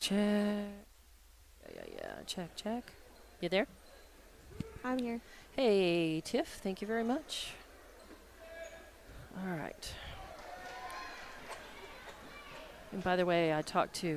check. Yeah. Check, check. You there? I'm here. Hey, Tiff, thank you very much. All right. And by the way, I talked to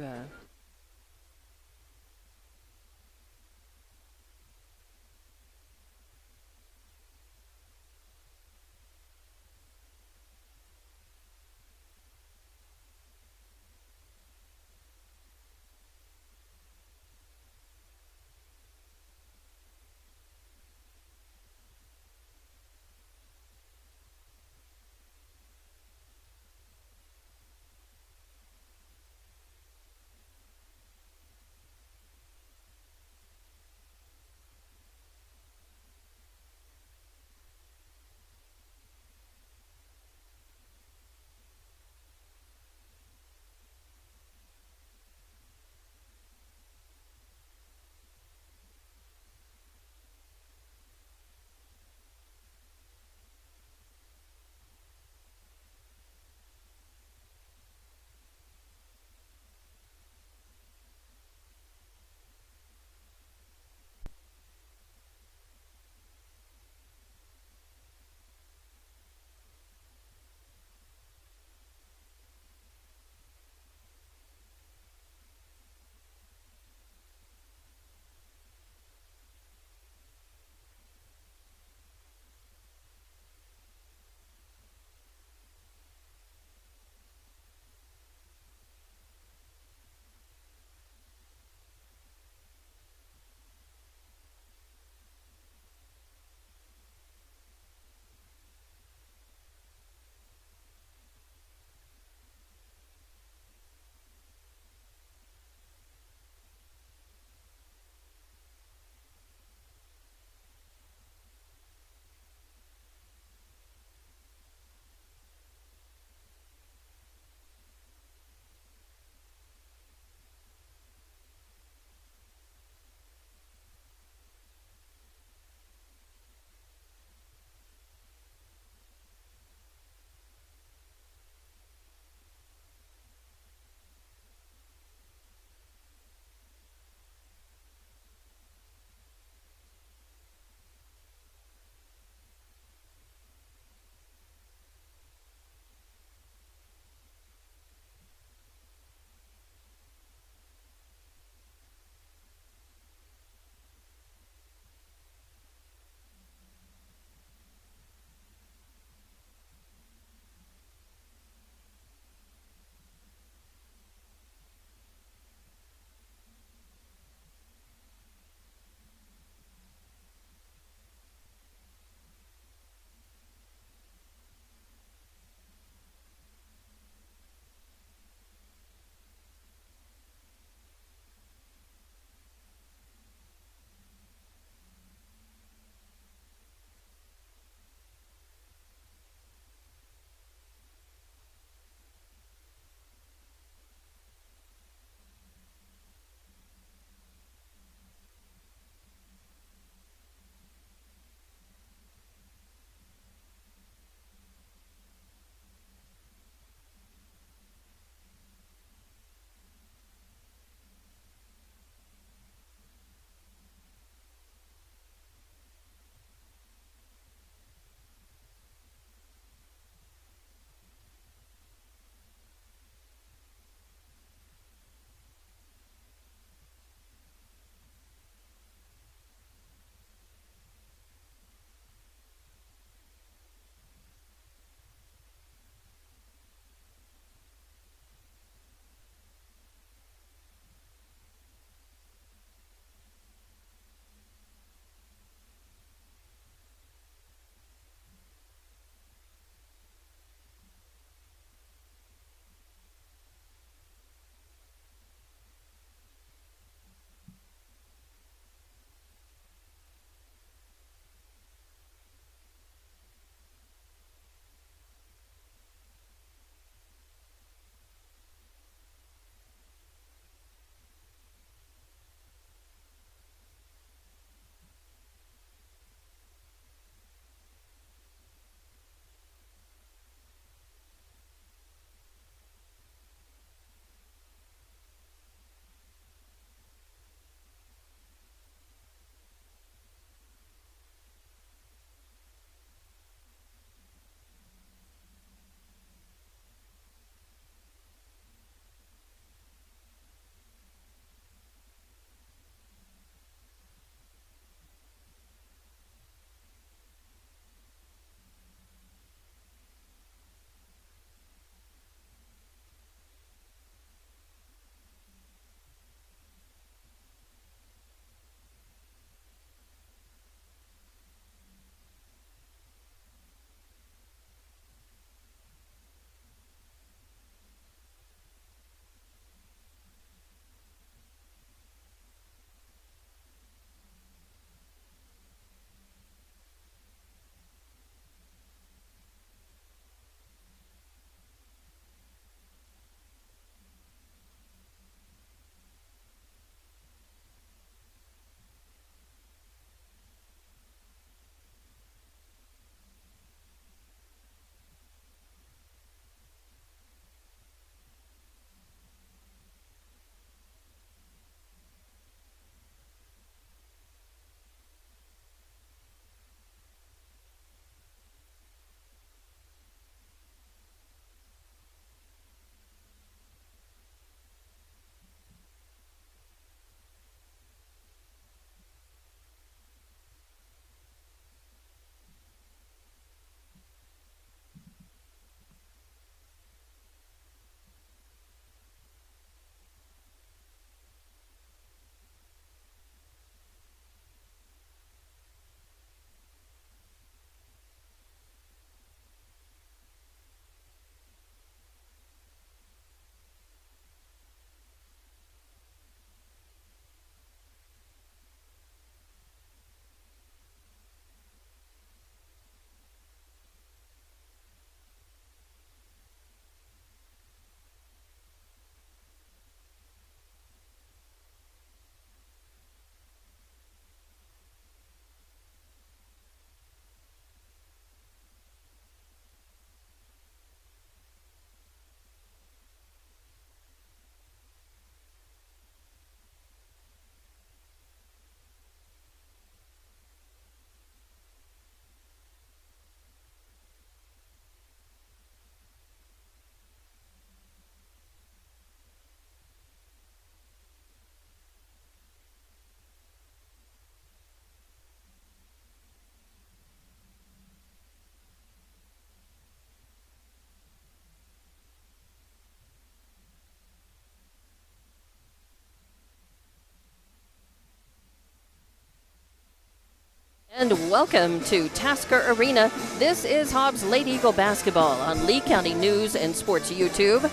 And welcome to Tasker Arena. This is Hobbs Lady Eagle basketball on Lee County News and Sports YouTube.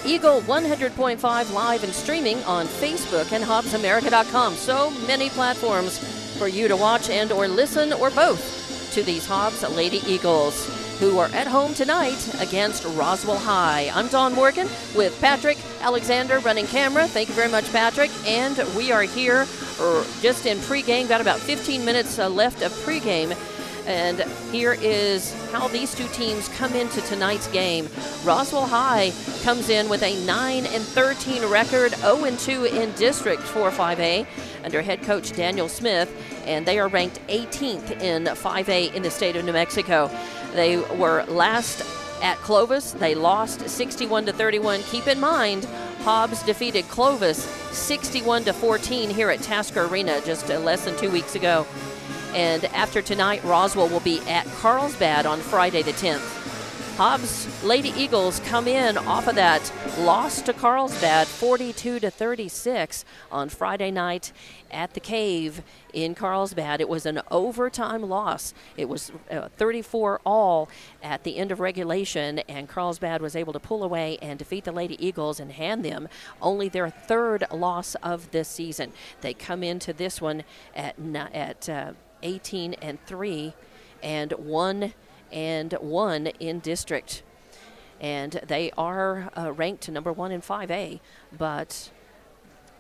Eagle 100.5 live and streaming on Facebook and HobbsAmerica.com. So many platforms for you to watch and or listen or both to these Hobbs Lady Eagles, who are at home tonight against Roswell High. I'm Dawn Morgan with Patrick Alexander running camera. Thank you very much, Patrick. And we are here just in pregame, got about 15 minutes left of pregame. And here is how these two teams come into tonight's game. Roswell High comes in with a 9-13 record, 0-2 in District 4-5A under head coach Daniel Smith, and they are ranked 18th in 5A in the state of New Mexico. They were last at Clovis. They lost 61-31. Keep in mind, Hobbs defeated Clovis 61-14 here at Tasker Arena just less than 2 weeks ago. And after tonight, Roswell will be at Carlsbad on Friday the 10th. Hobbs Lady Eagles come in off of that loss to Carlsbad 42-36 on Friday night at the Cave in Carlsbad. It was an overtime loss. It was 34 all at the end of regulation, and Carlsbad was able to pull away and defeat the Lady Eagles and hand them only their third loss of this season. They come into this one at 18-3 and 1-1 in district, and they are ranked number 1 in 5A, but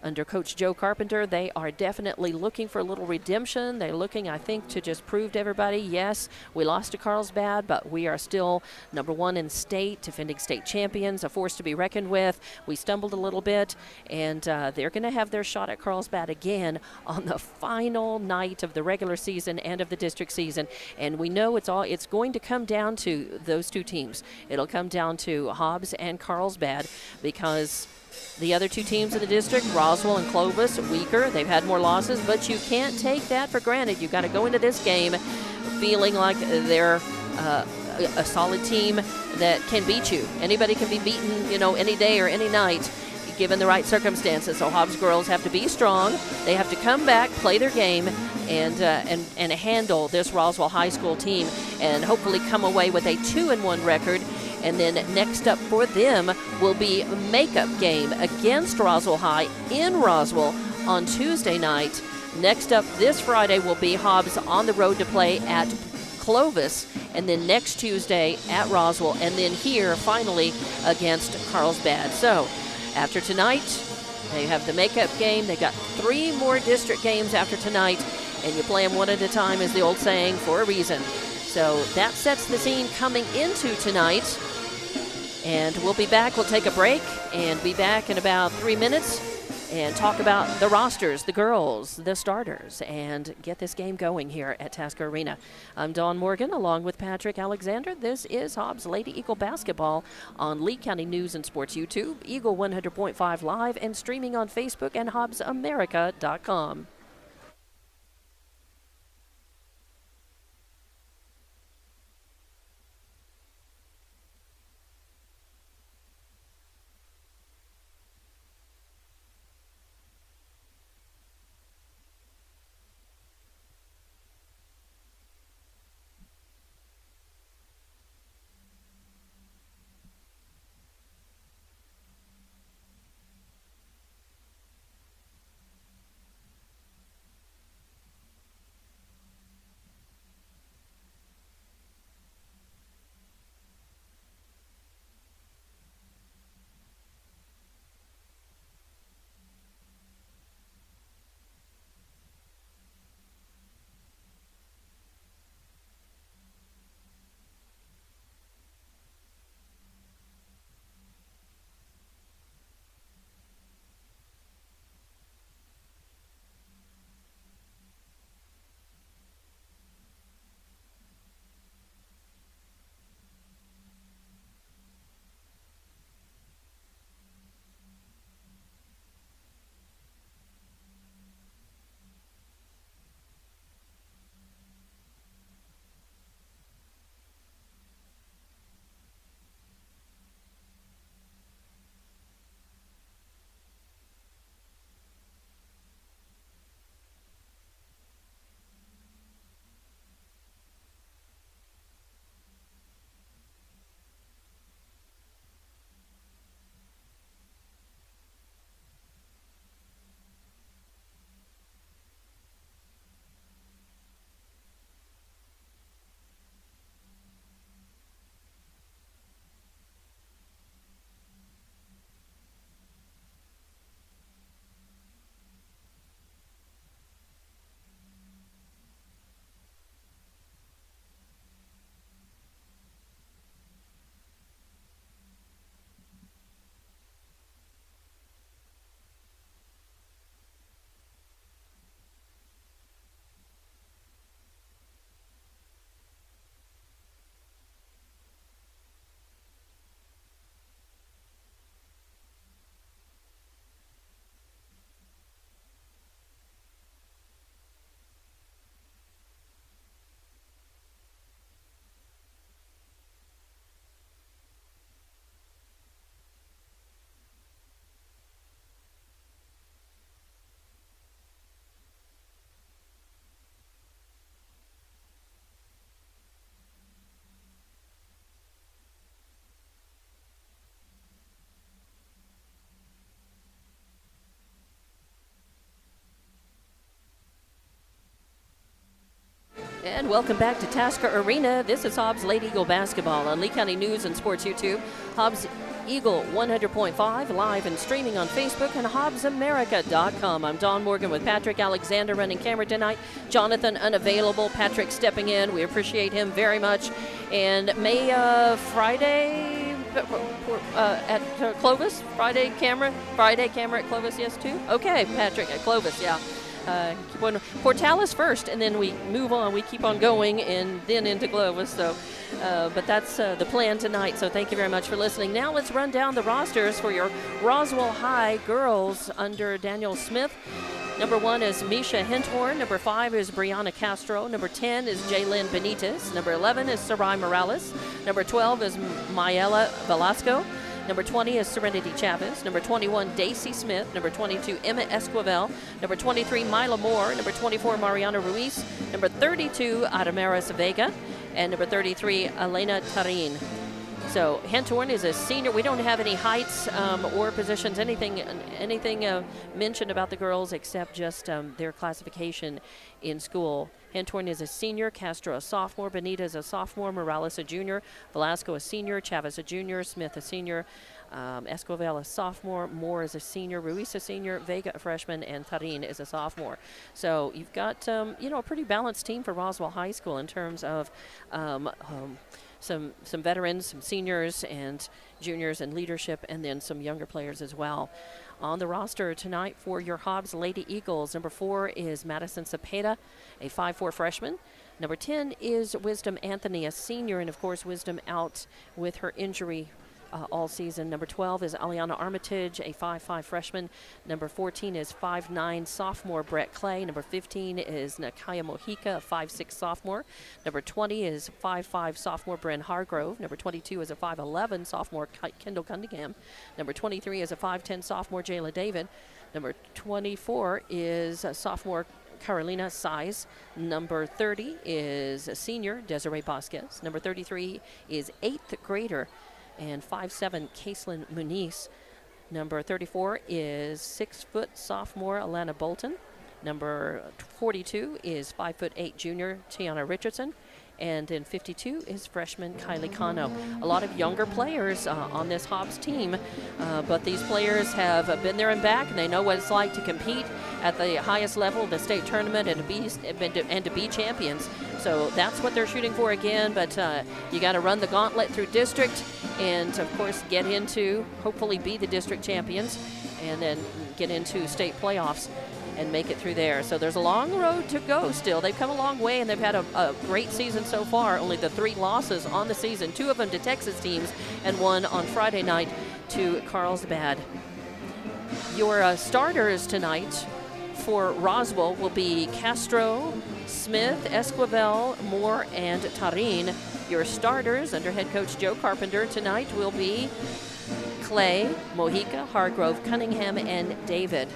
under Coach Joe Carpenter, they are definitely looking for a little redemption. They're looking, I think, to just prove to everybody, yes, we lost to Carlsbad, but we are still number 1 in state, defending state champions, a force to be reckoned with. We stumbled a little bit, and they're going to have their shot at Carlsbad again on the final night of the regular season and of the district season. And we know it's going to come down to those two teams. It'll come down to Hobbs and Carlsbad, because the other two teams in the district, Roswell and Clovis, weaker. They've had more losses, but you can't take that for granted. You've got to go into this game feeling like they're a solid team that can beat you. Anybody can be beaten, any day or any night, given the right circumstances. So Hobbs girls have to be strong. They have to come back, play their game, and handle this Roswell High School team, and hopefully come away with a 2-1 record. And then next up for them will be a makeup game against Roswell High in Roswell on Tuesday night. Next up this Friday will be Hobbs on the road to play at Clovis, and then next Tuesday at Roswell, and then here finally against Carlsbad. So after tonight, they have the makeup game. They got 3 more district games after tonight, and you play them one at a time, is the old saying, for a reason. So that sets the scene coming into tonight. And we'll be back. We'll take a break and be back in about 3 minutes and talk about the rosters, the girls, the starters, and get this game going here at Tasker Arena. I'm Dawn Morgan along with Patrick Alexander. This is Hobbs Lady Eagle basketball on Lee County News and Sports YouTube, Eagle 100.5 live and streaming on Facebook and HobbsAmerica.com. And welcome back to Tasker Arena. This is Hobbs Lady Eagle basketball on Lee County News and Sports YouTube. Hobbs Eagle 100.5 live and streaming on Facebook and HobbsAmerica.com. I'm Dawn Morgan with Patrick Alexander running camera tonight. Jonathan unavailable. Patrick stepping in. We appreciate him very much. And May Friday at Clovis. Friday camera at Clovis, yes too. Okay, Patrick at Clovis, yeah. Portales first, and then we move on. We keep on going, and then into Clovis. So, but that's the plan tonight. So thank you very much for listening. Now let's run down the rosters for your Roswell High girls under Daniel Smith. Number 1 is Misha Hinthorn. Number 5 is Brianna Castro. Number 10 is Jaylyn Benitez. Number 11 is Sarai Morales. Number 12 is Mayela Velasco. Number 20 is Serenity Chavez. Number 21, Daisy Smith. Number 22, Emma Esquivel. Number 23, Mila Moore. Number 24, Mariana Ruiz. Number 32, Adamaris Vega. And number 33, Elena Tarin. So Hinthorn is a senior. We don't have any heights or positions, anything mentioned about the girls except just their classification in school. Hinthorn is a senior, Castro a sophomore, Benitez a sophomore, Morales a junior, Velasco a senior, Chavez a junior, Smith a senior, Esquivel a sophomore, Moore is a senior, Ruiz a senior, Vega a freshman, and Tarin is a sophomore. So you've got a pretty balanced team for Roswell High School in terms of some veterans, some seniors and juniors and leadership, and then some younger players as well. On the roster tonight for your Hobbs Lady Eagles, number 4 is Madison Cepeda, a 5'4" freshman. Number 10 is Wisdom Anthony, a senior, and of course Wisdom out with her injury all season. Number 12 is Aliana Armitage, a 5'5" freshman. Number 14 is 5'9" sophomore Brett Clay. Number 15 is Nakaya Mojica, a 5'6" sophomore. Number 20 is 5'5" sophomore Bryn Hargrove. Number 22 is a 5'11" sophomore Kendall Cunningham. Number 23 is a 5'10" sophomore Jayla David. Number 24 is a sophomore Carolina Size. Number 30 is a senior Desiree Vasquez. Number 33 is 8th grader and 5'7" Kaislyn Muniz. Number 34 is 6-foot sophomore Alana Bolton. Number 42 is 5'8" junior Tiana Richardson. And then 52 is freshman Kylie Kano. A lot of younger players on this Hobbs team, but these players have been there and back, and they know what it's like to compete at the highest level, the state tournament, and to be champions. So that's what they're shooting for again, but you got to run the gauntlet through district and, of course, get into, hopefully be the district champions, and then get into state playoffs and make it through there. So there's a long road to go still. They've come a long way, and they've had a great season so far. Only the 3 losses on the season, 2 of them to Texas teams, and 1 on Friday night to Carlsbad. Your starters tonight for Roswell will be Castro, Smith, Esquivel, Moore, and Tarin. Your starters under head coach Joe Carpenter tonight will be Clay, Mojica, Hargrove, Cunningham, and David.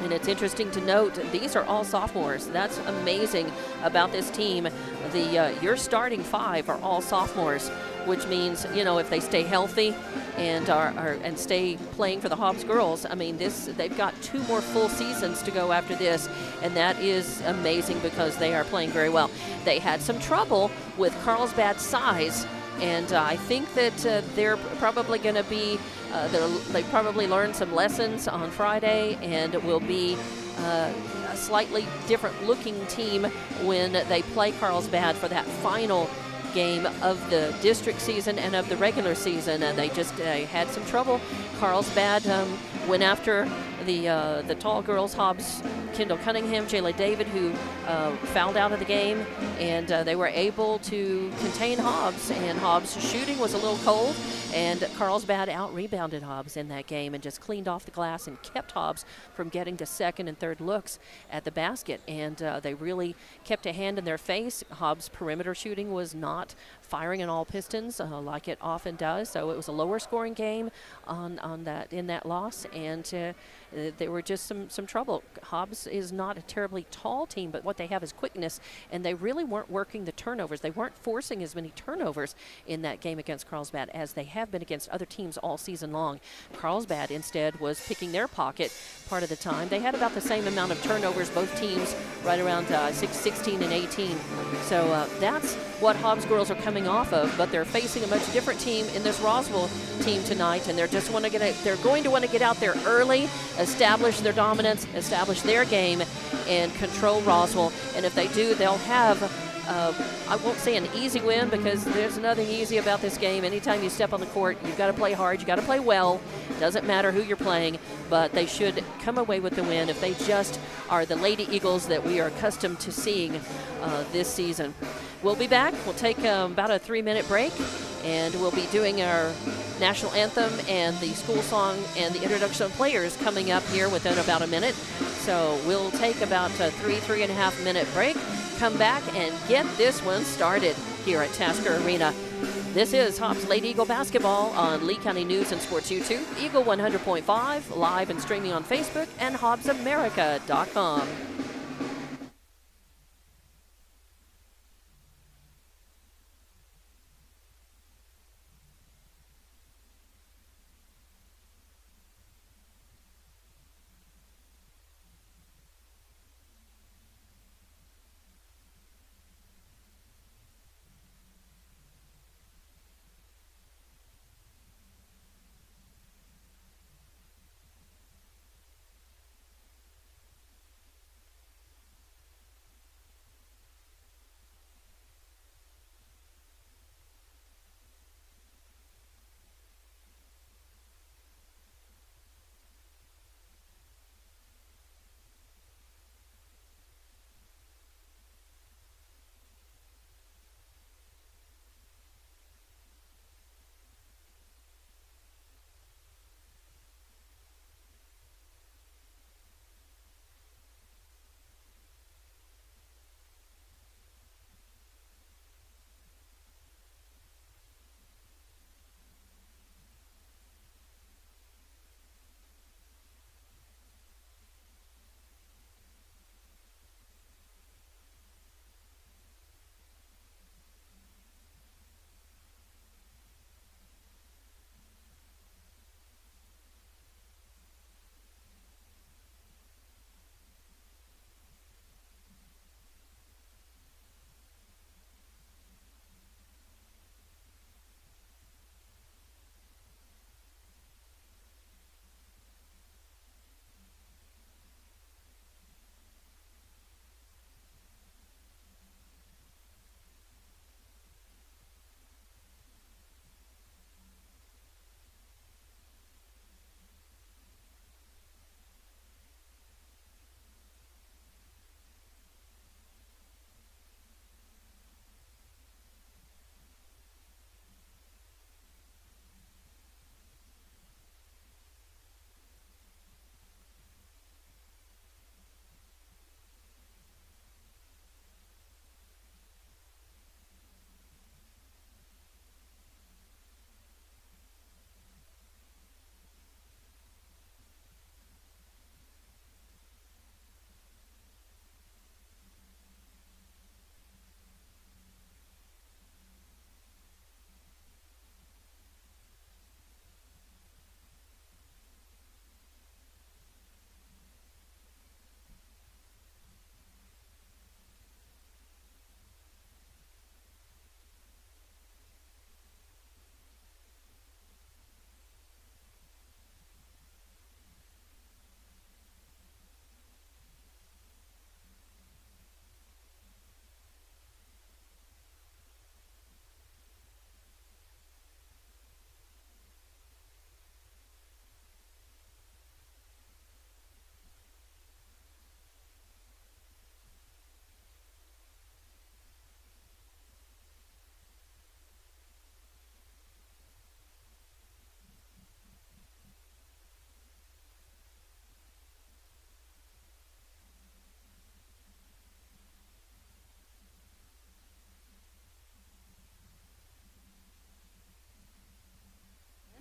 And it's interesting to note these are all sophomores. That's amazing about this team. Your starting 5 are all sophomores, which means, if they stay healthy and stay playing for the Hobbs girls, I mean, they've got 2 more full seasons to go after this, and that is amazing because they are playing very well. They had some trouble with Carlsbad Size, and I think that they're probably going to be they probably learned some lessons on Friday, and it will be a slightly different looking team when they play Carlsbad for that final game of the district season and of the regular season. They just had some trouble. Carlsbad went after the tall girls, Hobbs, Kendall Cunningham, Jayla David, who fouled out of the game, and they were able to contain Hobbs, and Hobbs' shooting was a little cold, and Carlsbad out-rebounded Hobbs in that game and just cleaned off the glass and kept Hobbs from getting to second and third looks at the basket, and they really kept a hand in their face. Hobbs' perimeter shooting was not firing on all pistons like it often does, so it was a lower scoring game in that loss, and there were just some trouble. Hobbs is not a terribly tall team, but what they have is quickness, and they really weren't working the turnovers. They weren't forcing as many turnovers in that game against Carlsbad as they have been against other teams all season long. Carlsbad instead was picking their pocket. part of the time. They had about the same amount of turnovers, both teams, right around 16 and 18. So that's what Hobbs girls are coming off of, but they're facing a much different team in this Roswell team tonight, and they're going to want to get out there early, establish their dominance, establish their game, and control Roswell. And if they do, they'll have I won't say an easy win, because there's nothing easy about this game. Anytime you step on the court, you've got to play hard, you've got to play well. Doesn't matter who you're playing, but they should come away with the win if they just are the Lady Eagles that we are accustomed to seeing this season. We'll be back. We'll take about a 3-minute break, and we'll be doing our national anthem and the school song and the introduction of players coming up here within about a minute. So we'll take about a 3.5 minute break, come back and get this one started here at Tasker Arena. This is Hobbs Lady Eagle basketball on Lee County News and Sports YouTube, Eagle 100.5, live and streaming on Facebook and HobbsAmerica.com.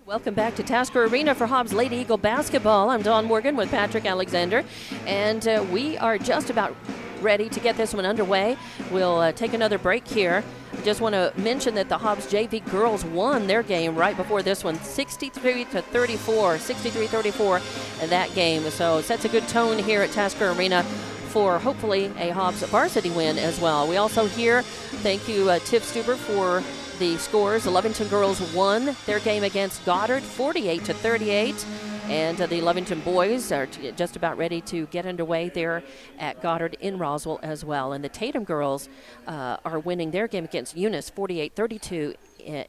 Welcome back to Tasker Arena for Hobbs Lady Eagle basketball. I'm Dawn Morgan with Patrick Alexander, and we are just about ready to get this one underway. We'll take another break here just want to mention that the Hobbs JV girls won their game right before this one, 63-34 that game. So it sets a good tone here at Tasker Arena for hopefully a Hobbs varsity win as well. We also hear, thank you Tiff Stuber for the scores. The Lovington girls won their game against Goddard 48-38. And the Lovington boys are just about ready to get underway there at Goddard in Roswell as well. And the Tatum girls are winning their game against Eunice 48-32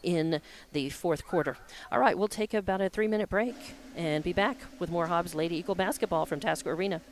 in the fourth quarter. All right, we'll take about a 3-minute break and be back with more Hobbs Lady Eagle basketball from Tasker Arena.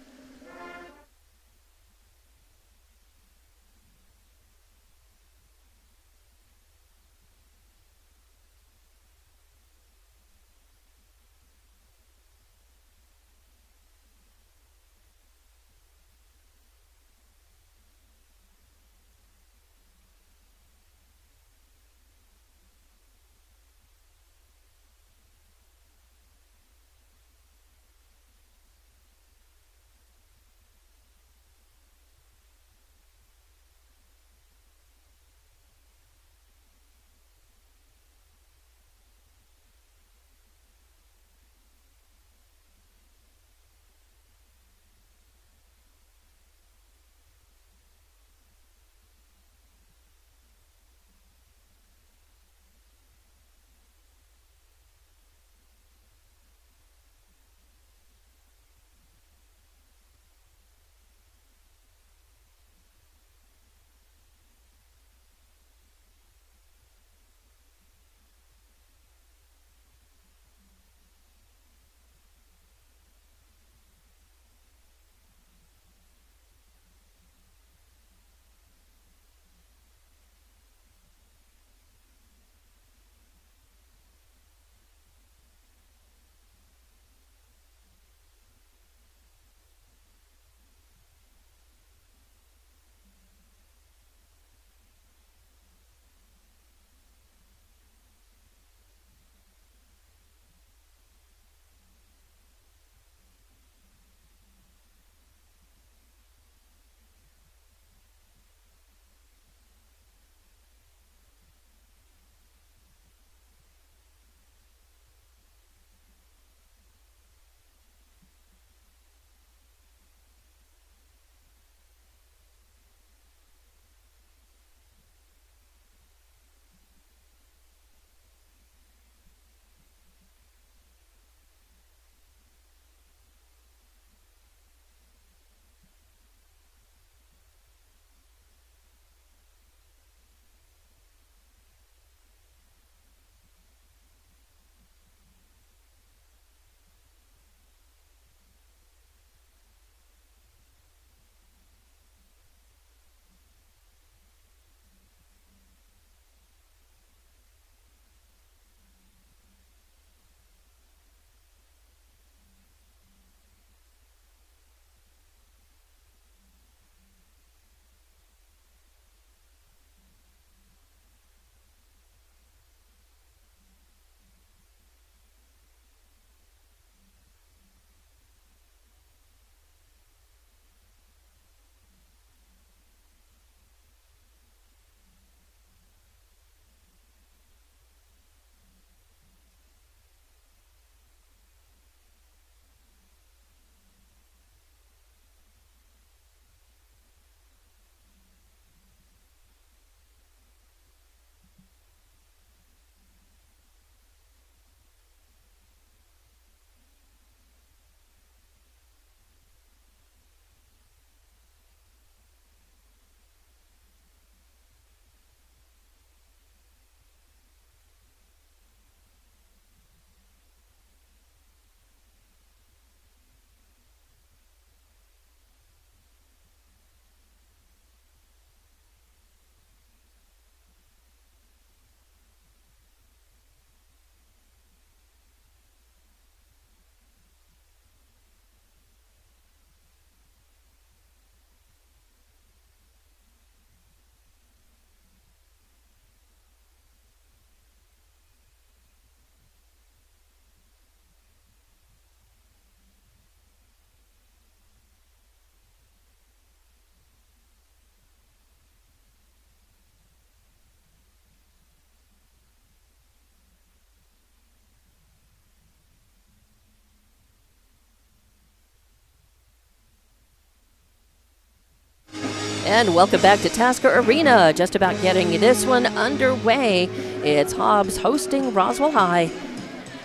And welcome back to Tasker Arena. Just about getting this one underway. It's Hobbs hosting Roswell High.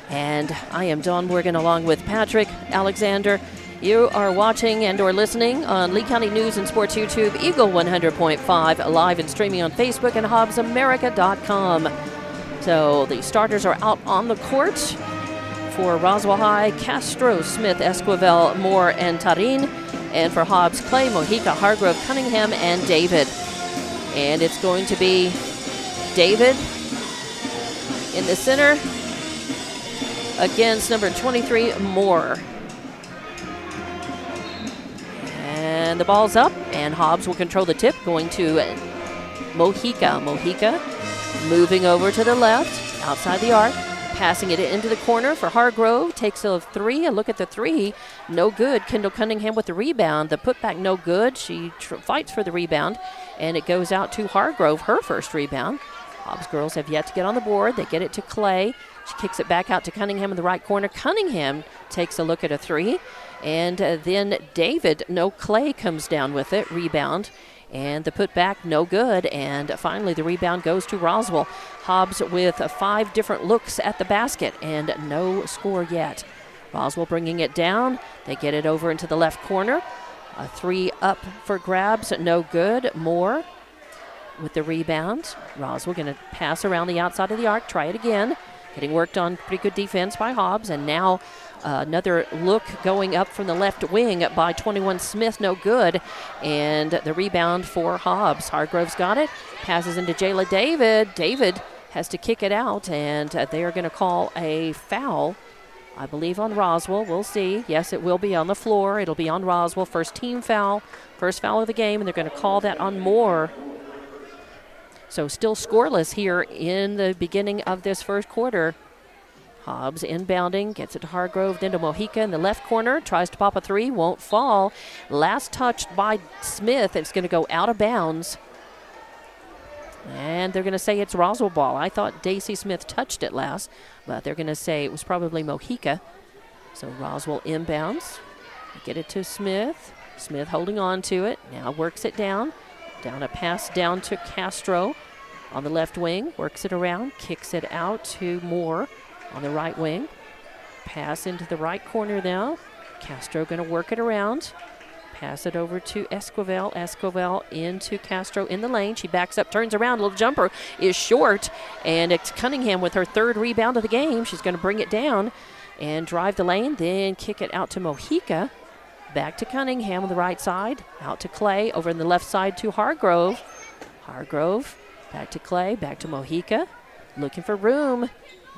And I am Dawn Morgan along with Patrick Alexander. You are watching and or listening on Lee County News and Sports YouTube, Eagle 100.5, live and streaming on Facebook and HobbsAmerica.com. So the starters are out on the court for Roswell High: Castro, Smith, Esquivel, Moore, and Tarin. And for Hobbs, Clay, Mojica, Hargrove, Cunningham, and David. And it's going to be David in the center against number 23, Moore. And the ball's up, and Hobbs will control the tip, going to Mojica. Mojica moving over to the left, outside the arc. Passing it into the corner for Hargrove. Takes a three. A look at the three. No good. Kendall Cunningham with the rebound. The putback no good. She fights for the rebound. And it goes out to Hargrove, her first rebound. Hobbs girls have yet to get on the board. They get it to Clay. She kicks it back out to Cunningham in the right corner. Cunningham takes a look at a three. And then David, no, Clay comes down with it. Rebound. And the putback, no good. And finally, the rebound goes to Roswell. Hobbs with 5 different looks at the basket and no score yet. Roswell bringing it down. They get it over into the left corner. A 3 up for grabs, no good. Moore with the rebound. Roswell going to pass around the outside of the arc. Try it again. Getting worked on. Pretty good defense by Hobbs. And now another look going up from the left wing by 21 Smith, no good. And the rebound for Hobbs. Hargrove's got it. Passes into Jayla David. David has to kick it out, and they are going to call a foul, I believe, on Roswell. We'll see. Yes, it will be on the floor. It'll be on Roswell. First team foul. First foul of the game, and they're going to call that on Moore. So still scoreless here in the beginning of this first quarter. Hobbs inbounding, gets it to Hargrove, then to Mojica in the left corner, tries to pop a three, won't fall. Last touched by Smith, it's going to go out of bounds. And they're going to say it's Roswell ball. I thought Daisy Smith touched it last, but they're going to say it was probably Mojica. So Roswell inbounds, get it to Smith. Smith holding on to it, now works it down. Down a pass down to Castro on the left wing, works it around, kicks it out to Moore on the right wing. Pass into the right corner now. Castro going to work it around. Pass it over to Esquivel. Esquivel into Castro in the lane. She backs up, turns around. Little jumper is short. And it's Cunningham with her 3rd rebound of the game. She's going to bring it down and drive the lane. Then kick it out to Mojica. Back to Cunningham on the right side. Out to Clay. Over on the left side to Hargrove. Hargrove. Back to Clay. Back to Mojica. Looking for room.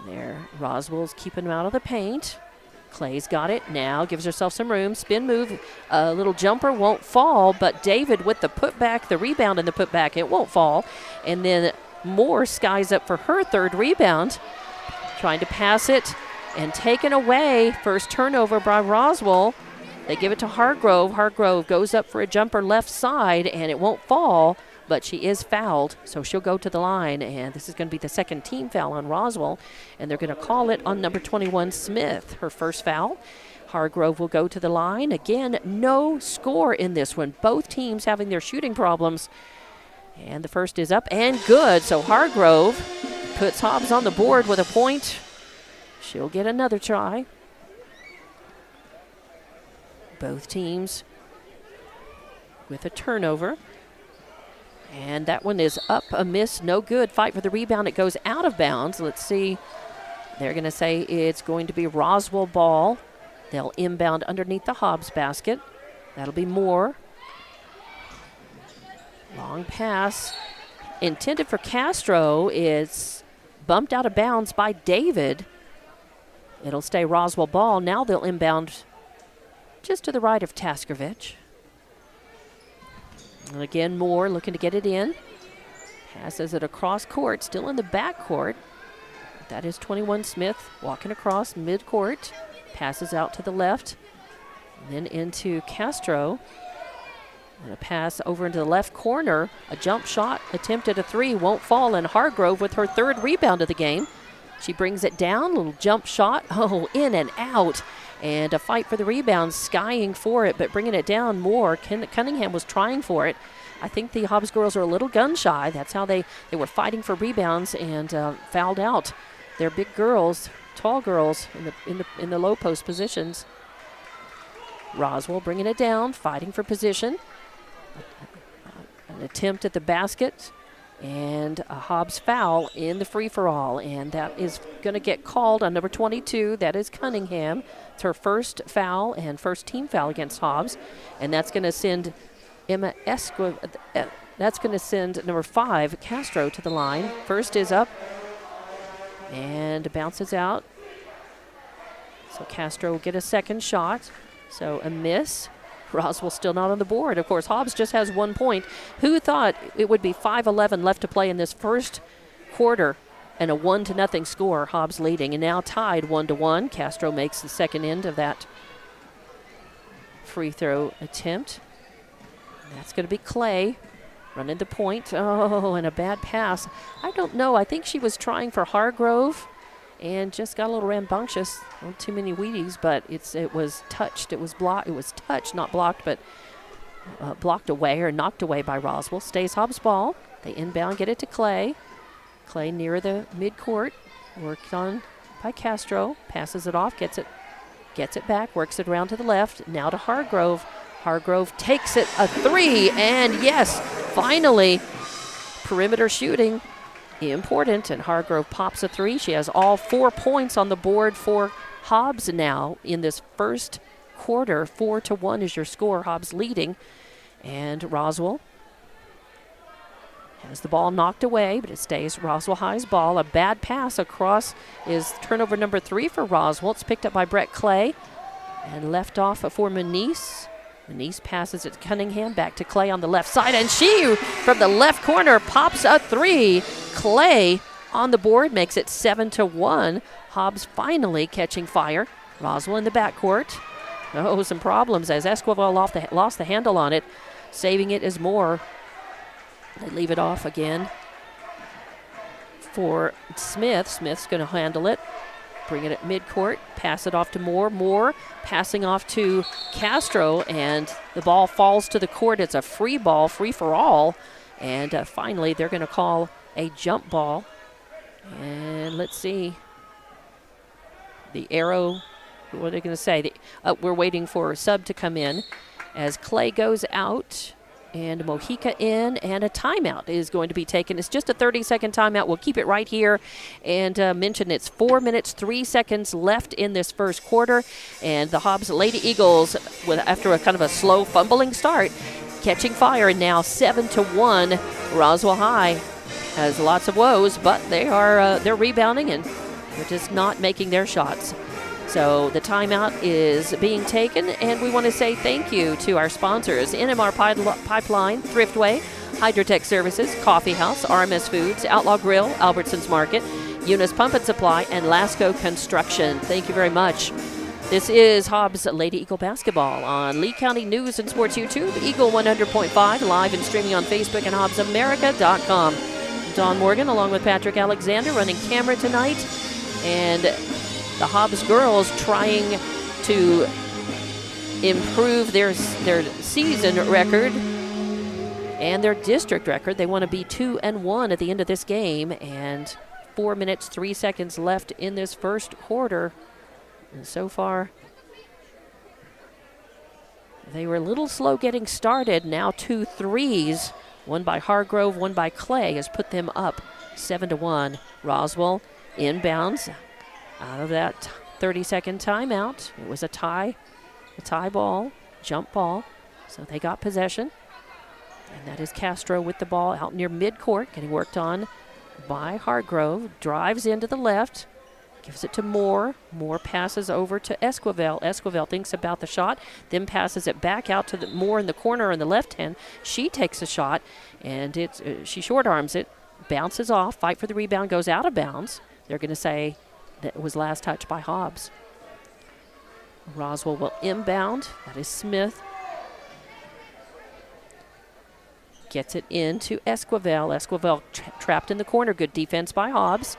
There, Roswell's keeping him out of the paint. Clay's got it now, gives herself some room. Spin move, a little jumper, won't fall, but David with the putback, the rebound and the putback, it won't fall. And then Moore skies up for her 3rd rebound, trying to pass it and taken away. First turnover by Roswell. They give it to Hargrove. Hargrove goes up for a jumper left side, and it won't fall, but she is fouled, so she'll go to the line, and this is going to be the 2nd team foul on Roswell, and they're going to call it on number 21, Smith, her first foul. Hargrove will go to the line. Again, no score in this one. Both teams having their shooting problems, and the first is up and good, so Hargrove puts Hobbs on the board with a point. She'll get another try. Both teams with a turnover. And that one is up, a miss, no good. Fight for the rebound. It goes out of bounds. Let's see. They're going to say it's going to be Roswell ball. They'll inbound underneath the Hobbs basket. That'll be Moore. Long pass. Intended for Castro. It's bumped out of bounds by David. It'll stay Roswell ball. Now they'll inbound just to the right of Taskovich. And again, Moore looking to get it in. Passes it across court, still in the back court. That is 21 Smith walking across mid-court. Passes out to the left. Then into Castro. And a pass over into the left corner. A jump shot, attempted a 3, won't fall. And Hargrove with her 3rd rebound of the game. She brings it down, little jump shot. Oh, in and out. And a fight for the rebound, skying for it, but bringing it down more. Cunningham was trying for it. I think the Hobbs girls are a little gun shy. That's how they were fighting for rebounds and fouled out. They're big girls, tall girls in the low post positions. Roswell bringing it down, fighting for position. An attempt at the basket and a Hobbs foul in the free-for-all, and that is going to get called on number 22. That is Cunningham. It's her first foul and first team foul against Hobbs, and that's going to send that's going to send number 5 Castro to the line. First is up and bounces out. So Castro will get a second shot. So a miss. Roswell still not on the board. Of course, Hobbs just has 1 point. Who thought it would be 5:11 left to play in this first quarter and a 1-0 score, Hobbs leading, and now tied 1-1. Castro makes the second end of that free throw attempt. That's going to be Clay running the point. Oh, and a bad pass. I don't know. I think she was trying for Hargrove and just got a little rambunctious. Not too many Wheaties, but it was touched. It was blocked. It was touched, not blocked, but blocked away or knocked away by Roswell. Stays Hobbs ball. They inbound, get it to Clay. Clay near the midcourt, worked on by Castro. Passes it off, gets it back, works it around to the left. Now to Hargrove. Hargrove takes it, a 3, and yes, finally, perimeter shooting. Important, and Hargrove pops a 3. She has all 4 points on the board for Hobbs now in this first quarter. 4-1 is your score. Hobbs leading, and Roswell has the ball knocked away, but it stays Roswell High's ball. A bad pass across is turnover number 3 for Roswell. It's picked up by Brett Clay and left off for Manise. Manise passes it to Cunningham, back to Clay on the left side, and she, from the left corner, pops a 3. Clay on the board makes it 7-1. Hobbs finally catching fire. Roswell in the backcourt. Oh, some problems as Esquivel lost the handle on it. Saving it is Moore. They leave it off again for Smith. Smith's going to handle it. Bring it at midcourt, pass it off to Moore. Moore passing off to Castro, and the ball falls to the court. It's a free ball, free for all. And finally, they're going to call a jump ball. And let's see. The arrow, what are they going to say? We're waiting for a sub to come in as Clay goes out. And Mojica in, and a timeout is going to be taken. It's just a 30-second timeout. We'll keep it right here and mention it's 4 minutes, 3 seconds left in this first quarter. And the Hobbs Lady Eagles, after a kind of a slow fumbling start, catching fire, and now 7-1. Roswell High has lots of woes, but they're rebounding, and they're just not making their shots. So the timeout is being taken, and we want to say thank you to our sponsors: NMR Pipeline, Thriftway, Hydrotech Services, Coffee House, RMS Foods, Outlaw Grill, Albertsons Market, Eunice Pump and Supply, and Lasco Construction. Thank you very much. This is Hobbs Lady Eagle Basketball on Lee County News and Sports YouTube, Eagle 100.5, live and streaming on Facebook and HobbsAmerica.com. Don Morgan along with Patrick Alexander running camera tonight, and the Hobbs girls trying to improve their season record and their district record. They want to be 2-1 at the end of this game, and 4 minutes, 3 seconds left in this first quarter. And so far, they were a little slow getting started. Now 2 threes, one by Hargrove, one by Clay, has put them up 7-1. Roswell inbounds out of that 30-second timeout. It was a tie ball, jump ball. So they got possession. And that is Castro with the ball out near midcourt, getting worked on by Hargrove. Drives into the left, gives it to Moore. Moore passes over to Esquivel. Esquivel thinks about the shot, then passes it back out to Moore in the corner on the left hand. She takes a shot, and she short arms it, bounces off, fight for the rebound, goes out of bounds. They're going to say that was last touch by Hobbs. Roswell will inbound. That is Smith. Gets it into Esquivel. Esquivel trapped in the corner. Good defense by Hobbs.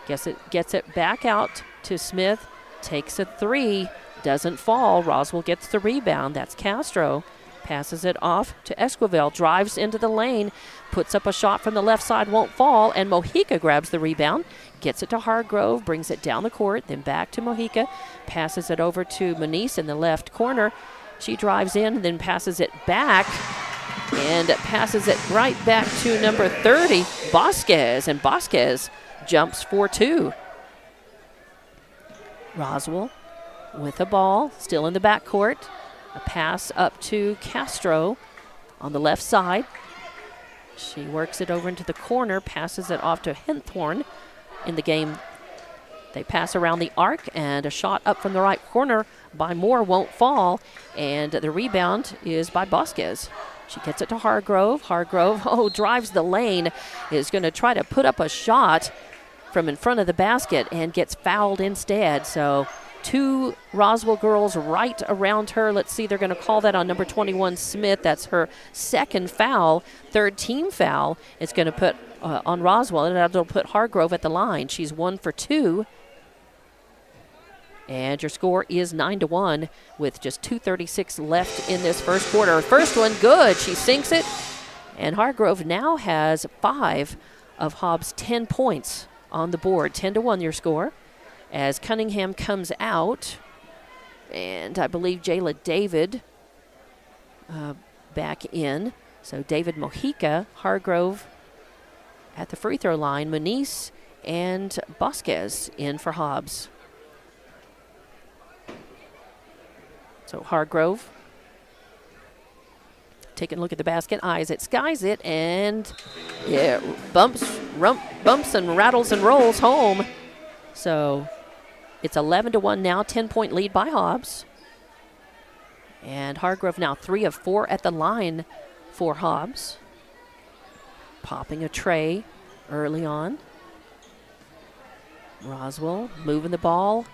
Gets it back out to Smith. Takes a 3. Doesn't fall. Roswell gets the rebound. That's Castro. Passes it off to Esquivel. Drives into the lane. Puts up a shot from the left side. Won't fall. And Mojica grabs the rebound. Gets it to Hargrove. Brings it down the court. Then back to Mojica. Passes it over to Moniz in the left corner. She drives in. Then passes it back. And passes it right back to number 30, Vasquez. And Vasquez jumps for 2. Roswell with the ball. Still in the backcourt. A pass up to Castro on the left side. She works it over into the corner, passes it off to Henthorn. In the game, they pass around the arc, and a shot up from the right corner by Moore won't fall, and the rebound is by Vasquez. She gets it to Hargrove. Hargrove, drives the lane, is going to try to put up a shot from in front of the basket and gets fouled instead. So 2 Roswell girls right around her. Let's see, they're going to call that on number 21, Smith. That's her second foul, third team foul. It's going to put on Roswell, and that'll put Hargrove at the line. She's 1 for 2. And your score is 9-1 with just 2:36 left in this first quarter. First one, good. She sinks it. And Hargrove now has 5 of Hobbs' 10 points on the board. 10-1 your score. As Cunningham comes out, and I believe Jayla David back in. So David Mojica, Hargrove at the free throw line, Moniz and Vasquez in for Hobbs. So Hargrove taking a look at the basket, eyes it, skies it, and bumps and rattles and rolls home. So it's 11-1 now, 10-point lead by Hobbs. And Hargrove now 3 of 4 at the line for Hobbs. Popping a tray early on. Roswell moving the ball,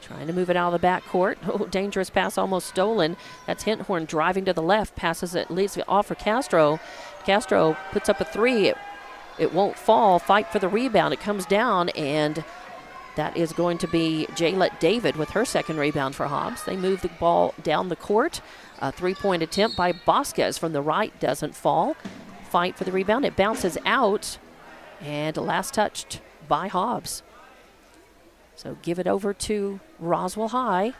trying to move it out of the backcourt. Dangerous pass almost stolen. That's Henthorn driving to the left, passes it, leaves it off for Castro. Castro puts up a 3. It won't fall. Fight for the rebound. It comes down, and that is going to be Jayla David with her second rebound for Hobbs. They move the ball down the court. A 3-point attempt by Vasquez from the right doesn't fall. Fight for the rebound. It bounces out, and last touched by Hobbs. So give it over to Roswell High.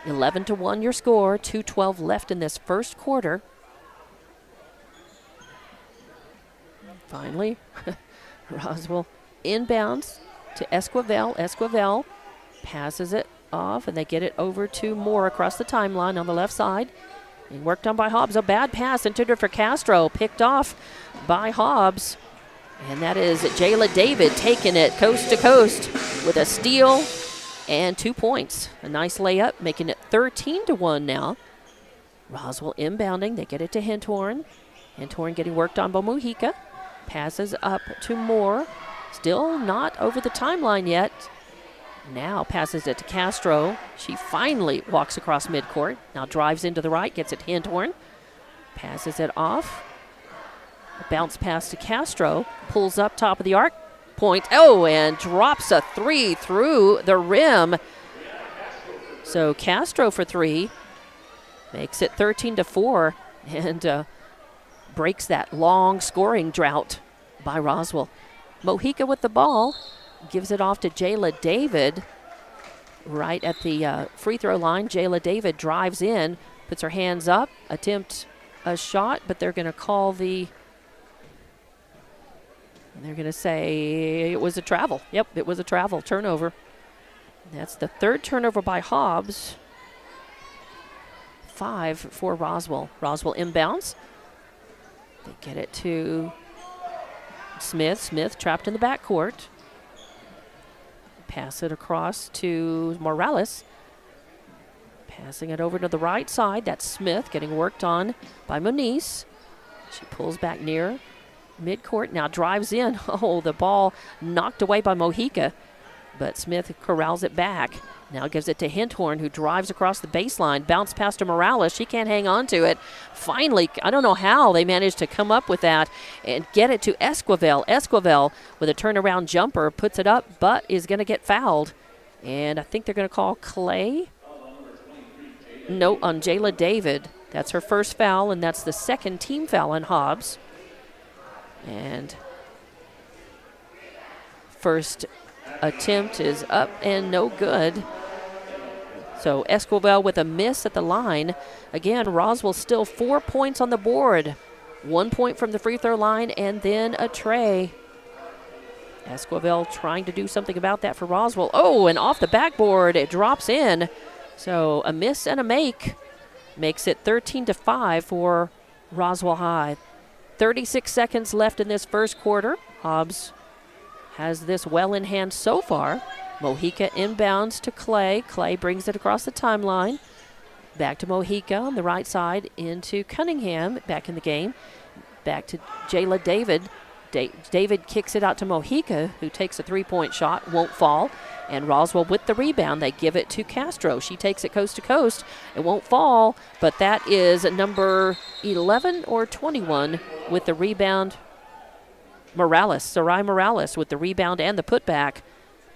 11-1 your score. 2:12 left in this first quarter. Finally, Roswell inbounds to Esquivel. Esquivel passes it off, and they get it over to Moore across the timeline on the left side. And worked on by Hobbs. A bad pass intended for Castro, picked off by Hobbs. And that is Jayla David taking it coast to coast with a steal and 2 points. A nice layup, making it 13-1 now. Roswell inbounding. They get it to Henthorn. Henthorn getting worked on by Mojica. Passes up to Moore. Still not over the timeline yet. Now passes it to Castro. She finally walks across midcourt. Now drives into the right, gets it to Henthorn. Passes it off. A bounce pass to Castro. Pulls up top of the arc. Point. And drops a 3 through the rim. So Castro for 3. Makes it 13-4. And breaks that long scoring drought by Roswell. Mojica with the ball. Gives it off to Jayla David right at the free throw line. Jayla David drives in, puts her hands up, attempt a shot, but they're going to call they're going to say it was a travel. Yep, it was a travel turnover. That's the third turnover by Hobbs. 5 for Roswell. Roswell inbounds. They get it to Smith. Smith trapped in the backcourt. Pass it across to Morales. Passing it over to the right side. That's Smith getting worked on by Moniz. She pulls back near midcourt. Now drives in. The ball knocked away by Mojica. But Smith corrals it back. Now gives it to Henthorn, who drives across the baseline. Bounce pass to Morales. She can't hang on to it. Finally, I don't know how they managed to come up with that and get it to Esquivel. Esquivel with a turnaround jumper puts it up, but is going to get fouled. And I think they're going to call Clay. No, on Jayla David. That's her first foul, and that's the second team foul on Hobbs. And first attempt is up and no good. So Esquivel with a miss at the line. Again, Roswell still 4 points on the board. 1 point from the free throw line and then a tray. Esquivel trying to do something about that for Roswell. Oh, and off the backboard, it drops in. So a miss and a make makes it 13-5 for Roswell High. 36 seconds left in this first quarter. Hobbs has this well in hand so far. Mojica inbounds to Clay. Clay brings it across the timeline. Back to Mojica on the right side into Cunningham back in the game. Back to Jayla David. David kicks it out to Mojica, who takes a three-point shot, won't fall. And Roswell with the rebound. They give it to Castro. She takes it coast to coast. It won't fall, but that is number 11 or 21 with the rebound. Sarai Morales with the rebound and the putback.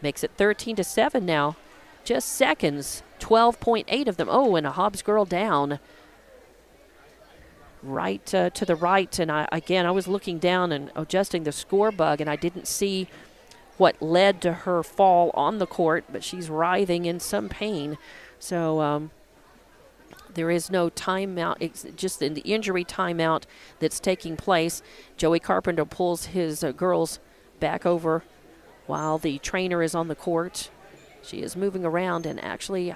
Makes it 13-7 now. Just seconds. 12.8 of them. Oh, and a Hobbs girl down. Right to the right. And I was looking down and adjusting the score bug, and I didn't see what led to her fall on the court, but she's writhing in some pain. So there is no timeout. It's just in the injury timeout that's taking place. Joey Carpenter pulls his girls back over while the trainer is on the court. She is moving around, and actually,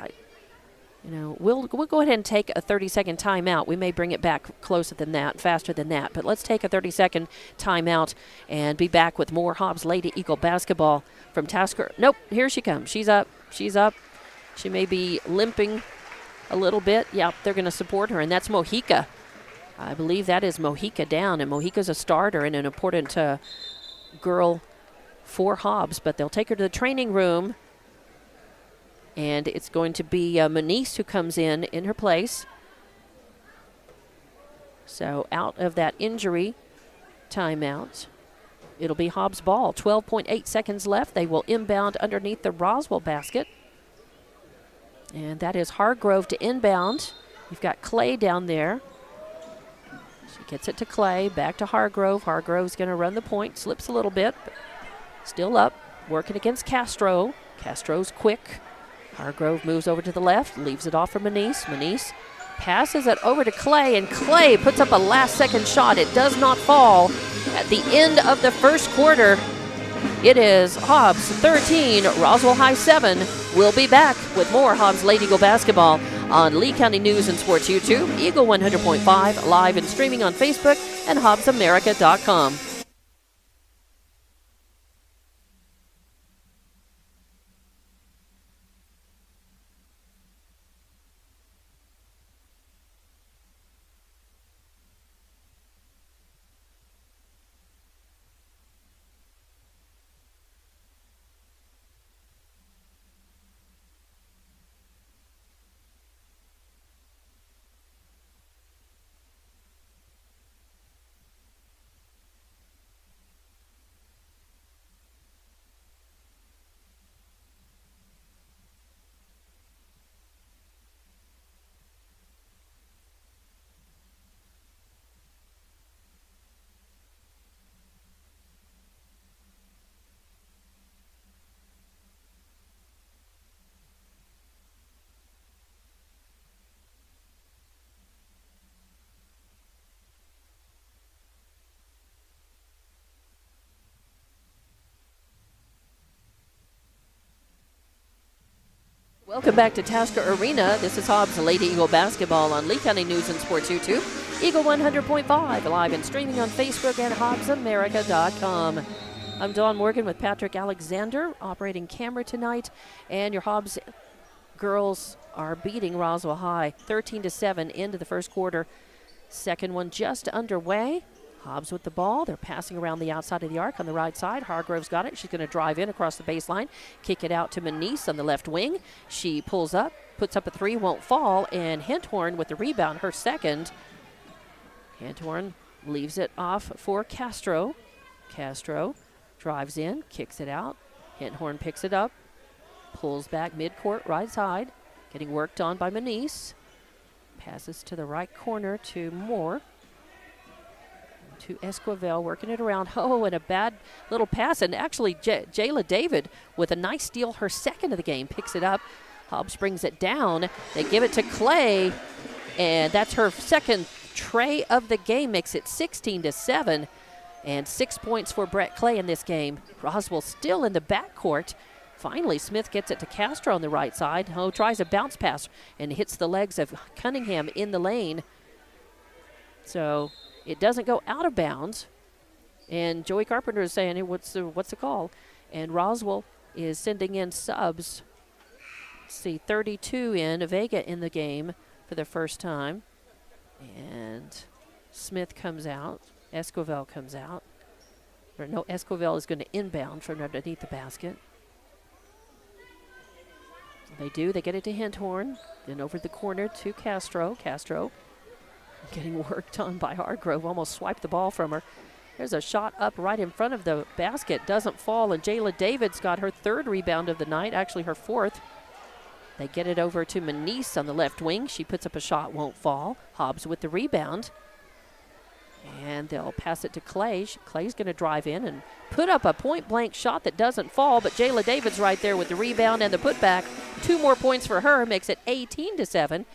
we'll go ahead and take a 30-second timeout. We may bring it back closer than that, faster than that, but let's take a 30-second timeout and be back with more Hobbs Lady Eagle basketball from Tasker. Nope, here she comes. She's up. She's up. She may be limping a little bit. Yeah, they're going to support her, and that's Mojica. I believe that is Mojica down, and Mojica's a starter and an important girl for Hobbs, but they'll take her to the training room, and it's going to be Manice who comes in her place. So out of that injury timeout, it'll be Hobbs ball. 12.8 seconds left. They will inbound underneath the Roswell basket. And that is Hargrove to inbound. You've got Clay down there. She gets it to Clay, back to Hargrove. Hargrove's going to run the point, slips a little bit, but still up, working against Castro. Castro's quick. Hargrove moves over to the left, leaves it off for Manice. Manice passes it over to Clay, and Clay puts up a last-second shot. It does not fall. At the end of the first quarter, it is Hobbs 13, Roswell High 7. We'll be back with more Hobbs Lady Eagle basketball on Lee County News and Sports YouTube, Eagle 100.5, live and streaming on Facebook and HobbsAmerica.com. Welcome back to Tasker Arena. This is Hobbs Lady Eagle basketball on Lee County News and Sports YouTube, Eagle 100.5, live and streaming on Facebook and HobbsAmerica.com. I'm Dawn Morgan with Patrick Alexander operating camera tonight, and your Hobbs girls are beating Roswell High 13-7 into the first quarter. Second one just underway. Hobbs with the ball. They're passing around the outside of the arc on the right side. Hargrove's got it. She's going to drive in across the baseline, kick it out to Manice on the left wing. She pulls up, puts up a three, won't fall, and Hinthorn with the rebound, her second. Hinthorn leaves it off for Castro. Castro drives in, kicks it out. Hinthorn picks it up, pulls back midcourt right side, getting worked on by Manice. Passes to the right corner to Moore. To Esquivel, working it around. Oh, and a bad little pass. And actually, Jayla David, with a nice steal, her second of the game, picks it up. Hobbs brings it down. They give it to Clay, and that's her second tray of the game, makes it 16-7. And 6 points for Brett Clay in this game. Roswell still in the backcourt. Finally, Smith gets it to Castro on the right side. Oh, tries a bounce pass and hits the legs of Cunningham in the lane. So it doesn't go out of bounds. And Joey Carpenter is saying, hey, what's the call? And Roswell is sending in subs. Let's see, 32 in, Vega in the game for the first time. And Smith comes out. Esquivel comes out. Or no, Esquivel is going to inbound from underneath the basket. They do. They get it to Hinthorn. Then over the corner to Castro. Castro getting worked on by Hargrove. Almost swiped the ball from her. There's a shot up right in front of the basket. Doesn't fall. And Jayla David's got her third rebound of the night. Actually, her fourth. They get it over to Manise on the left wing. She puts up a shot. Won't fall. Hobbs with the rebound. And they'll pass it to Clay. Clay's going to drive in and put up a point-blank shot that doesn't fall, but Jayla David's right there with the rebound and the putback. 2 more points for her, makes it 18-7.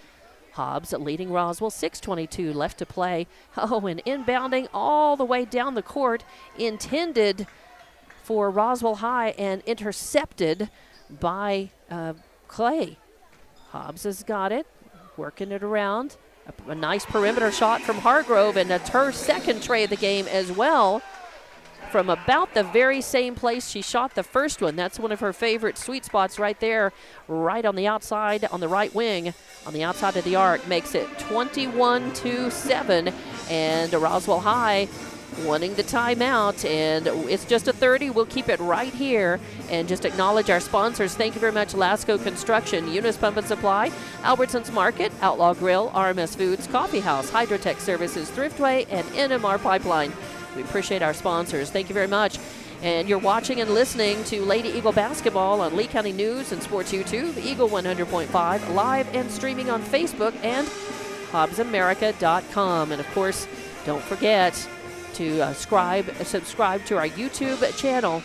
Hobbs leading Roswell, 6:22 left to play. Oh, and inbounding all the way down the court, intended for Roswell High and intercepted by Clay. Hobbs has got it, working it around. A nice perimeter shot from Hargrove, and that's her second tray of the game as well. From about the very same place she shot the first one. That's one of her favorite sweet spots right there, right on the outside, on the right wing, on the outside of the arc. Makes it 21-7, and Roswell High wanting the timeout, and it's just a 30. We'll keep it right here and just acknowledge our sponsors. Thank you very much, Lasco Construction, Eunice Pump and Supply, Albertsons Market, Outlaw Grill, RMS Foods, Coffee House, Hydrotech Services, Thriftway, and NMR Pipeline. We appreciate our sponsors. Thank you very much. And you're watching and listening to Lady Eagle Basketball on Lee County News and Sports YouTube, Eagle 100.5, live and streaming on Facebook and HobbsAmerica.com. And of course, don't forget to subscribe to our YouTube channel.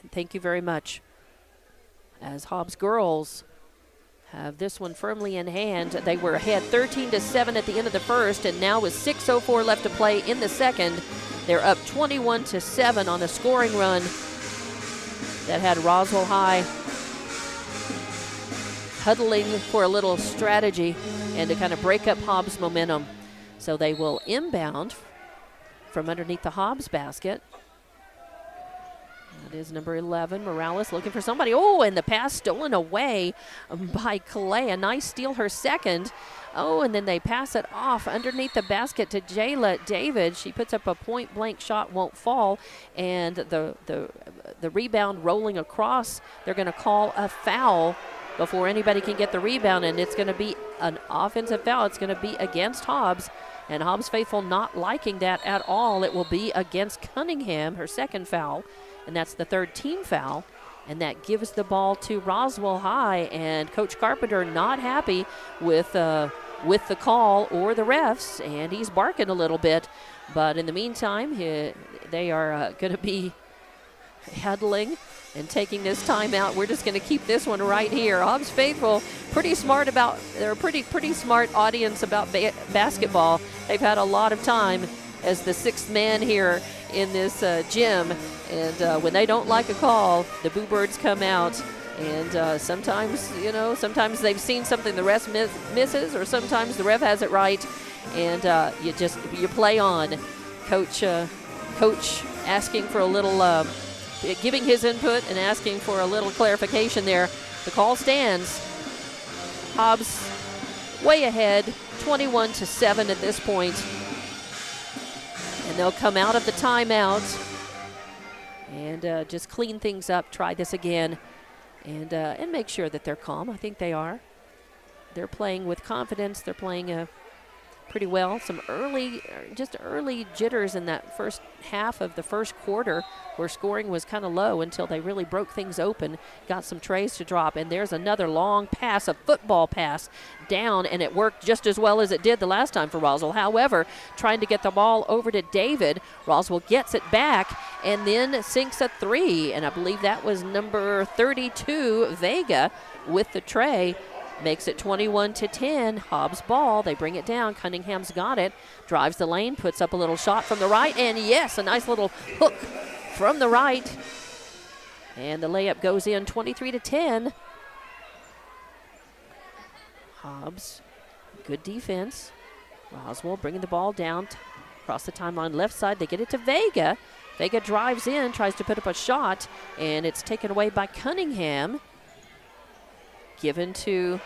And thank you very much. As Hobbs girls have this one firmly in hand. They were ahead 13-7 at the end of the first, and now with 6:04 left to play in the second, they're up 21-7 on a scoring run that had Roswell High huddling for a little strategy and to kind of break up Hobbs' momentum. So they will inbound from underneath the Hobbs basket. That is number 11, Morales, looking for somebody. Oh, and the pass stolen away by Clay. A nice steal, her second. Oh, and then they pass it off underneath the basket to Jayla David. She puts up a point-blank shot, won't fall. And the rebound rolling across, they're going to call a foul before anybody can get the rebound, and it's going to be an offensive foul. It's going to be against Hobbs, and Hobbs faithful not liking that at all. It will be against Cunningham, her second foul, and that's the third team foul, and that gives the ball to Roswell High, and Coach Carpenter not happy with the call or the refs, and he's barking a little bit. But in the meantime, they are going to be huddling and taking this timeout. We're just going to keep this one right here. Hobbs faithful, they're a pretty smart audience about basketball. They've had a lot of time as the sixth man here in this gym, and when they don't like a call, the Boo Birds come out. And sometimes they've seen something the ref misses, or sometimes the ref has it right, and you play on. Coach asking for a little, giving his input and asking for a little clarification there. The call stands. Hobbs way ahead, 21-7 at this point. And they'll come out of the timeout and just clean things up, try this again, and make sure that they're calm. I think they are. They're playing with confidence. They're playing pretty well. Some early jitters in that first half of the first quarter where scoring was kind of low until they really broke things open, got some trays to drop, and there's another long pass, a football pass down, and it worked just as well as it did the last time for Roswell. However, trying to get the ball over to David, Roswell gets it back and then sinks a three, and I believe that was number 32, Vega, with the tray. Makes it 21-10. Hobbs ball. They bring it down. Cunningham's got it. Drives the lane. Puts up a little shot from the right. And yes, a nice little hook from the right. And the layup goes in 23-10. Hobbs, good defense. Roswell bringing the ball down across the timeline left side. They get it to Vega. Vega drives in, tries to put up a shot, and it's taken away by Cunningham. Given to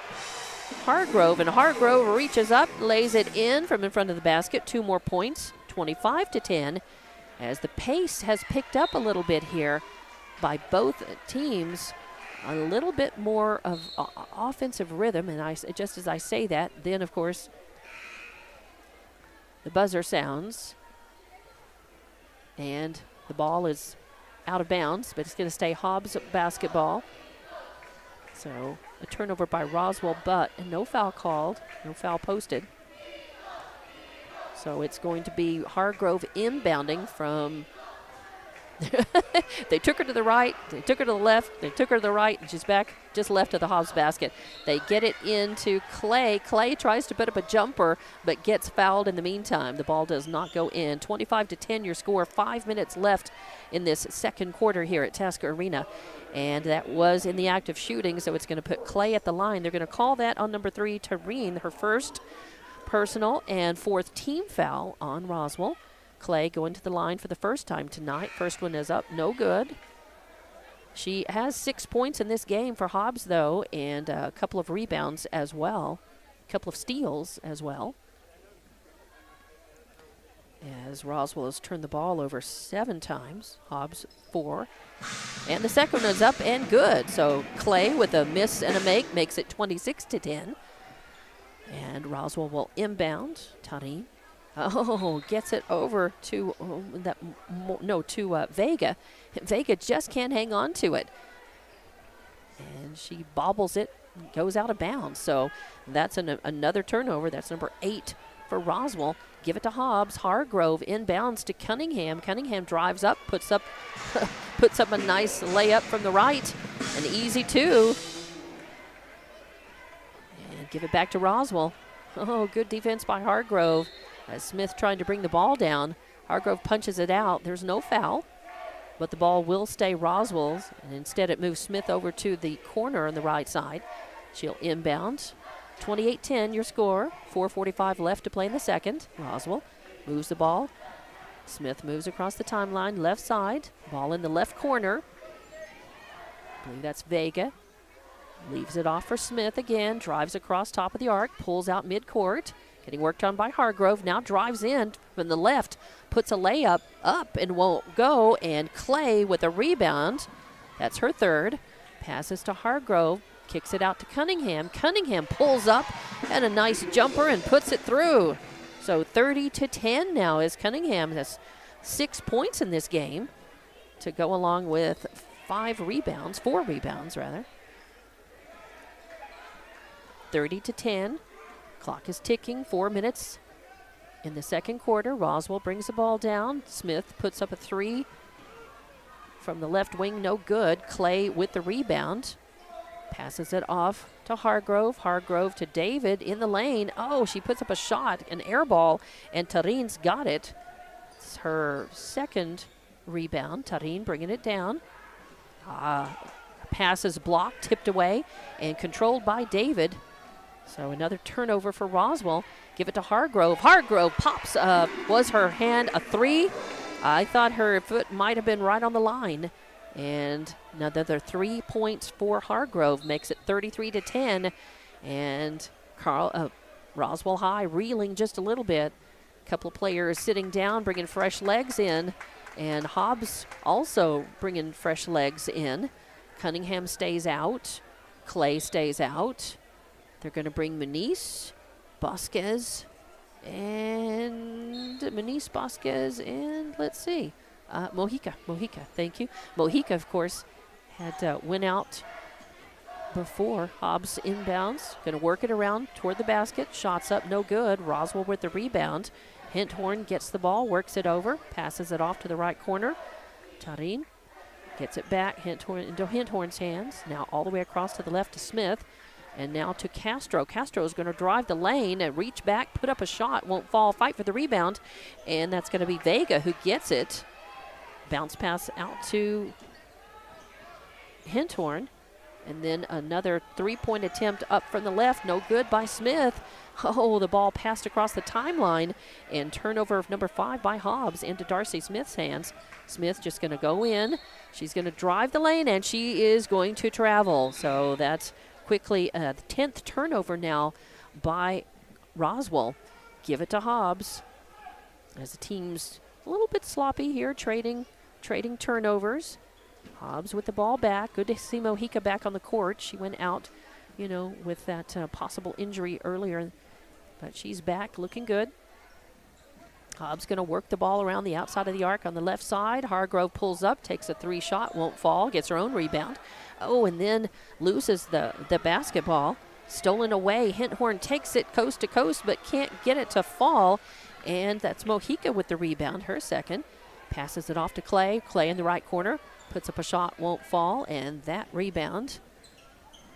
Hargrove, and Hargrove reaches up, lays it in from in front of the basket. 2 more points, 25-10, as the pace has picked up a little bit here by both teams. A little bit more of offensive rhythm, and just as I say that, then of course the buzzer sounds, and the ball is out of bounds, but it's going to stay Hobbs basketball. So a turnover by Roswell, but no foul called, no foul posted. So it's going to be Hargrove inbounding from they took her to the right, they took her to the left, they took her to the right, and she's back just left of the Hobbs basket. They get it into Clay. Clay tries to put up a jumper, but gets fouled in the meantime. The ball does not go in. 25-10 your score. 5 minutes left in this second quarter here at Tasker Arena. And that was in the act of shooting, so it's going to put Clay at the line. They're going to call that on number 3, Tareen, her first personal and 4th team foul on Roswell. Clay going to the line for the first time tonight. First one is up, no good. She has 6 points in this game for Hobbs, though, and a couple of rebounds as well, a couple of steals as well. As Roswell has turned the ball over 7 times, Hobbs 4. And the second one is up and good. So Clay with a miss and a make makes it 26-10. And Roswell will inbound. Tareen. Oh, gets it over to Vega. Vega just can't hang on to it. And she bobbles it, goes out of bounds. So that's another turnover. That's number 8 for Roswell. Give it to Hobbs. Hargrove inbounds to Cunningham. Cunningham drives up, puts up a nice layup from the right. An easy 2. And give it back to Roswell. Oh, good defense by Hargrove. As Smith trying to bring the ball down. Hargrove punches it out. There's no foul, but the ball will stay Roswell's, and instead it moves Smith over to the corner on the right side. She'll inbound. 28-10 your score. 4:45 left to play in the second. Roswell moves the ball. Smith moves across the timeline, left side. Ball in the left corner. I believe that's Vega. Leaves it off for Smith again. Drives across top of the arc. Pulls out midcourt. Getting worked on by Hargrove. Now drives in from the left. Puts a layup up and won't go. And Clay with a rebound. That's her 3rd. Passes to Hargrove. Kicks it out to Cunningham. Cunningham pulls up and a nice jumper and puts it through. So 30-10 now as Cunningham has 6 points in this game to go along with 4 rebounds rather. 30-10. Clock is ticking. 4 minutes in the second quarter. Roswell brings the ball down. Smith puts up a 3 from the left wing. No good. Clay with the rebound. Passes it off to Hargrove. Hargrove to David in the lane. Oh, she puts up a shot, an air ball, and Tareen's got it. It's her 2nd rebound. Tareen bringing it down. Pass is blocked, tipped away, and controlled by David. So another turnover for Roswell. Give it to Hargrove. Hargrove pops. Was her hand a 3? I thought her foot might have been right on the line. And another 3 points for Hargrove makes it 33-10. And Roswell High reeling just a little bit. A couple of players sitting down, bringing fresh legs in. And Hobbs also bringing fresh legs in. Cunningham stays out. Clay stays out. They're going to bring Muniz, Vasquez, And Manice Vasquez, and let's see, Mojica, thank you. Mojica, of course, had went out before Hobbs inbounds. Going to work it around toward the basket. Shots up, no good. Roswell with the rebound. Hinthorn gets the ball, works it over, passes it off to the right corner. Tarin gets it back into Hinthorn's hands. Now all the way across to the left to Smith. And now to Castro. Castro is going to drive the lane and reach back, put up a shot, won't fall, fight for the rebound. And that's going to be Vega who gets it. Bounce pass out to Hinthorn. And then another three-point attempt up from the left. No good by Smith. Oh, the ball passed across the timeline. And turnover of number 5 by Hobbs into Darcy Smith's hands. Smith just going to go in. She's going to drive the lane, and she is going to travel. So that's quickly the 10th turnover now by Roswell. Give it to Hobbs. As the team's a little bit sloppy here, trading turnovers. Hobbs with the ball back. Good to see Mojica back on the court. She went out, with that possible injury earlier, but she's back looking good. Hobbs going to work the ball around the outside of the arc on the left side. Hargrove pulls up, takes a 3-shot, won't fall, gets her own rebound. Oh, and then loses the basketball. Stolen away. Hinthorn takes it coast to coast, but can't get it to fall. And that's Mojica with the rebound, her second. Passes it off to Clay. Clay in the right corner. Puts up a shot, won't fall. And that rebound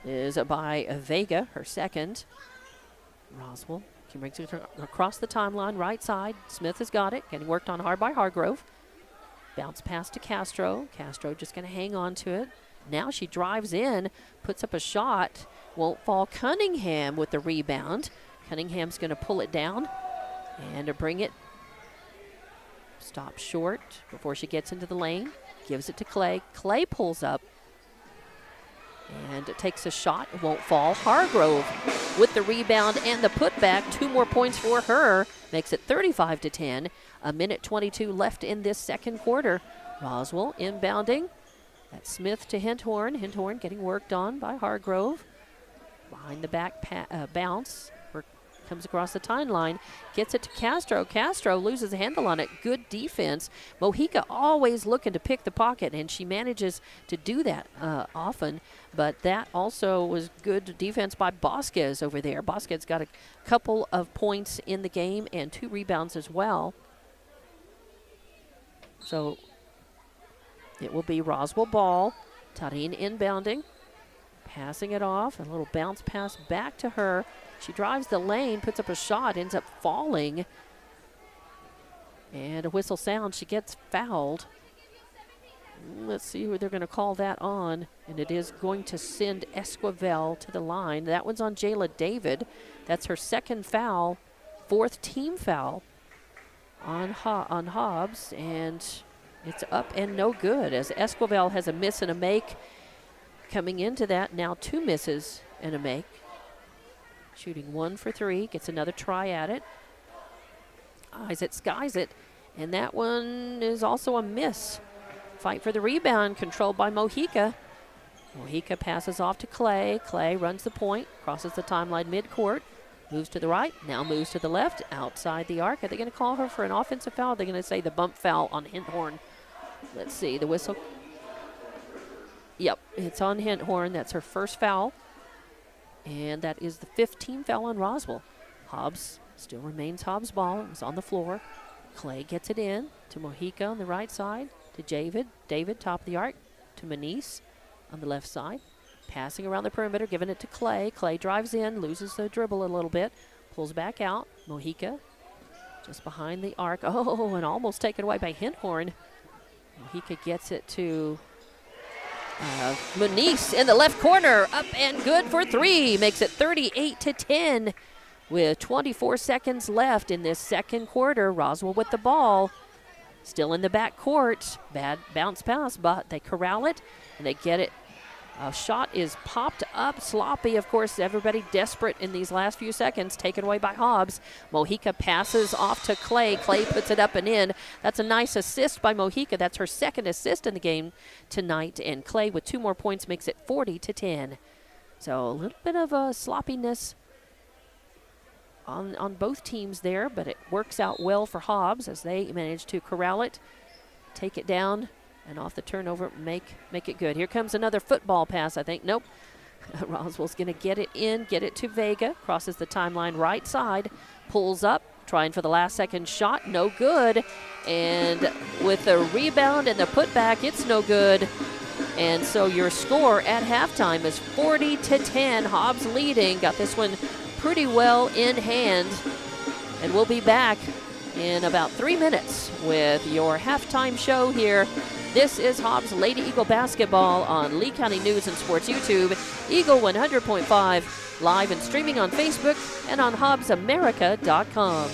is by Vega, her second. Roswell brings it across the timeline, right side. Smith has got it. Getting worked on hard by Hargrove. Bounce pass to Castro. Castro just going to hang on to it. Now she drives in, puts up a shot, won't fall. Cunningham with the rebound. Cunningham's going to pull it down and to bring it. Stop short before she gets into the lane. Gives it to Clay. Clay pulls up and takes a shot. It won't fall. Hargrove with the rebound and the putback. 2 more points for her. Makes it 35-10. A minute 22 left in this second quarter. Roswell inbounding. That's Smith to Hinthorn. Hinthorn getting worked on by Hargrove. Behind the back bounce. Comes across the timeline. Gets it to Castro. Castro loses a handle on it. Good defense. Mojica always looking to pick the pocket, and she manages to do that often. But that also was good defense by Vasquez over there. Vasquez got a couple of points in the game and 2 rebounds as well. So it will be Roswell ball. Tarin inbounding. Passing it off. A little bounce pass back to her. She drives the lane, puts up a shot, ends up falling. And a whistle sounds. She gets fouled. Let's see who they're going to call that on. And it is going to send Esquivel to the line. That one's on Jayla David. That's her second foul, 4th team foul on Hobbs. And it's up and no good as Esquivel has a miss and a make. Coming into that, now 2 misses and a make. Shooting 1 for 3, gets another try at it. Eyes it, skies it, and that one is also a miss. Fight for the rebound, controlled by Mojica. Mojica passes off to Clay. Clay runs the point, crosses the timeline midcourt, moves to the right, now moves to the left, outside the arc. Are they going to call her for an offensive foul? Are they going to say the bump foul on Hinthorn? Let's see, the whistle. Yep, it's on Hinthorn. That's her first foul. And that is the 5th team foul on Roswell. Hobbs still remains Hobbs' ball. It was on the floor. Clay gets it in to Mojica on the right side. To David. David, top of the arc. To Manice on the left side. Passing around the perimeter, giving it to Clay. Clay drives in, loses the dribble a little bit. Pulls back out. Mojica just behind the arc. Oh, and almost taken away by Hinthorn. Mojica gets it to Manice in the left corner, up and good for 3. Makes it 38-10 with 24 seconds left in this second quarter. Roswell with the ball, still in the back court. Bad bounce pass, but they corral it and they get it. A shot is popped up, sloppy. Of course, everybody desperate in these last few seconds. Taken away by Hobbs. Mojica passes off to Clay. Clay puts it up and in. That's a nice assist by Mojica. That's her second assist in the game tonight. And Clay with 2 more points makes it 40-10. So a little bit of a sloppiness on both teams there, but it works out well for Hobbs as they manage to corral it, take it down, and off the turnover, make it good. Here comes another football pass, I think. Nope. Roswell's going to get it in, get it to Vega, crosses the timeline right side, pulls up, trying for the last second shot, no good. And with the rebound and the putback, it's no good. And so your score at halftime is 40-10. Hobbs leading. Got this one pretty well in hand. And we'll be back in about 3 minutes with your halftime show here. This is Hobbs Lady Eagle basketball on Lee County News and Sports YouTube, Eagle 100.5, live and streaming on Facebook and on HobbsAmerica.com.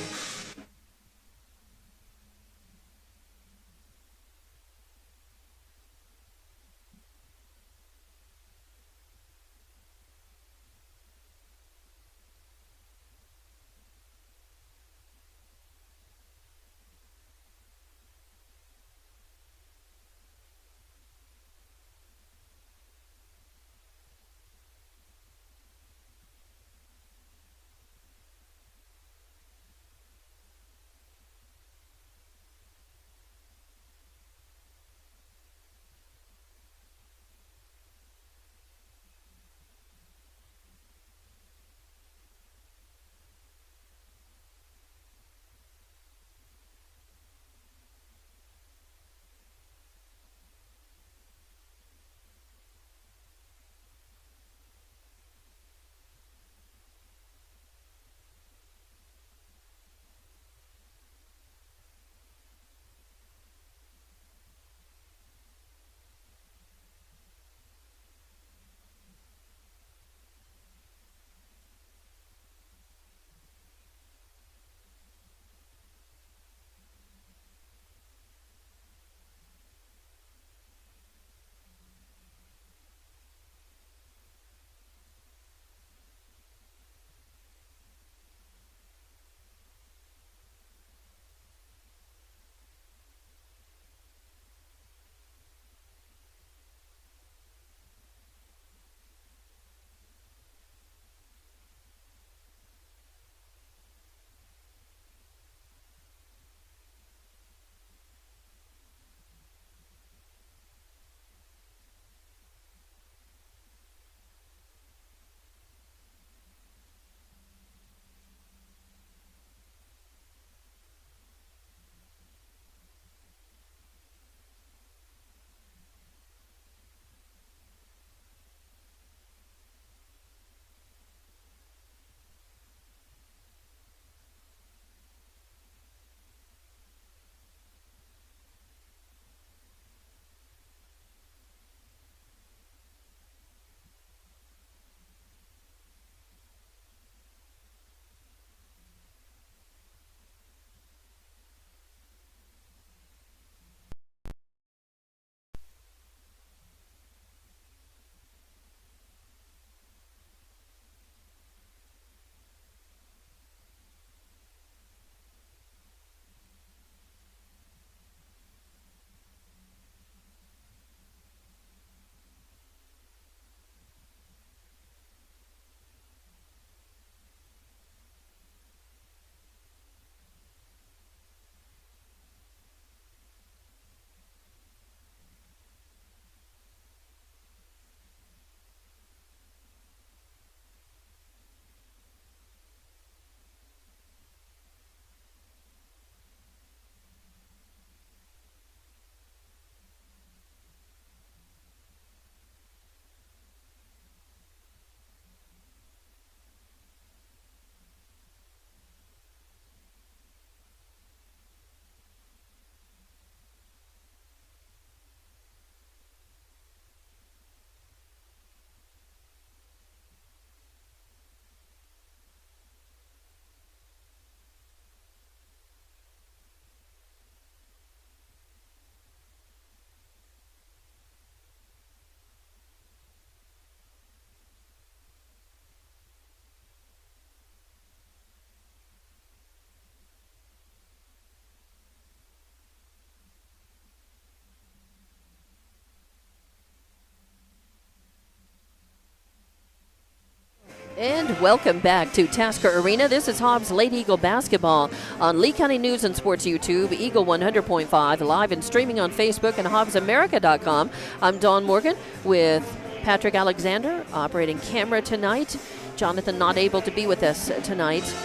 welcome back to Tasker Arena. This is Hobbs Lady Eagle basketball on Lee County News and Sports YouTube, Eagle 100.5, live and streaming on Facebook and HobbsAmerica.com. I'm Dawn Morgan with Patrick Alexander operating camera tonight. Jonathan not able to be with us tonight.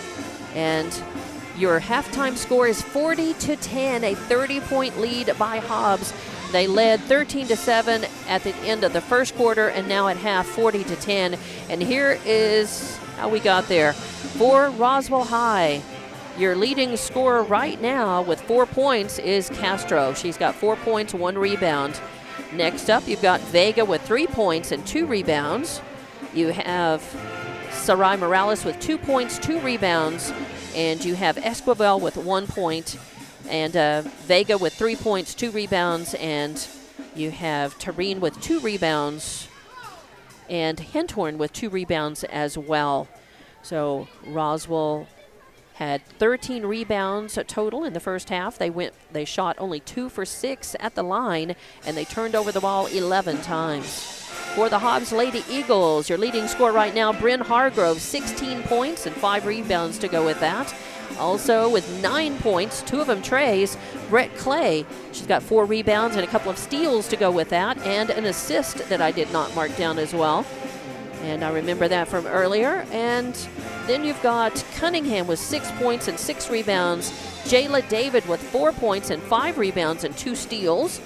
And your halftime score is 40-10, a 30-point lead by Hobbs. They led 13-7 at the end of the first quarter, and now at half, 40-10. And here is how we got there. For Roswell High, your leading scorer right now with 4 points is Castro. She's got 4 points, 1 rebound. Next up, you've got Vega with 3 points and 2 rebounds. You have Sarai Morales with 2 points, 2 rebounds. And you have Esquivel with 1 point. And Vega with 3 points, 2 rebounds, and you have Tareen with 2 rebounds, and Hentorn with 2 rebounds as well. So Roswell had 13 rebounds total in the first half. They shot only 2 for 6 at the line, and they turned over the ball 11 times. For the Hobbs Lady Eagles, your leading scorer right now, Bryn Hargrove, 16 points and 5 rebounds to go with that. Also with 9 points, 2 of them trays, Brett Clay. She's got 4 rebounds and a couple of steals to go with that, and an assist that I did not mark down as well. And I remember that from earlier. And then you've got Cunningham with 6 points and 6 rebounds. Jayla David with 4 points and 5 rebounds and 2 steals.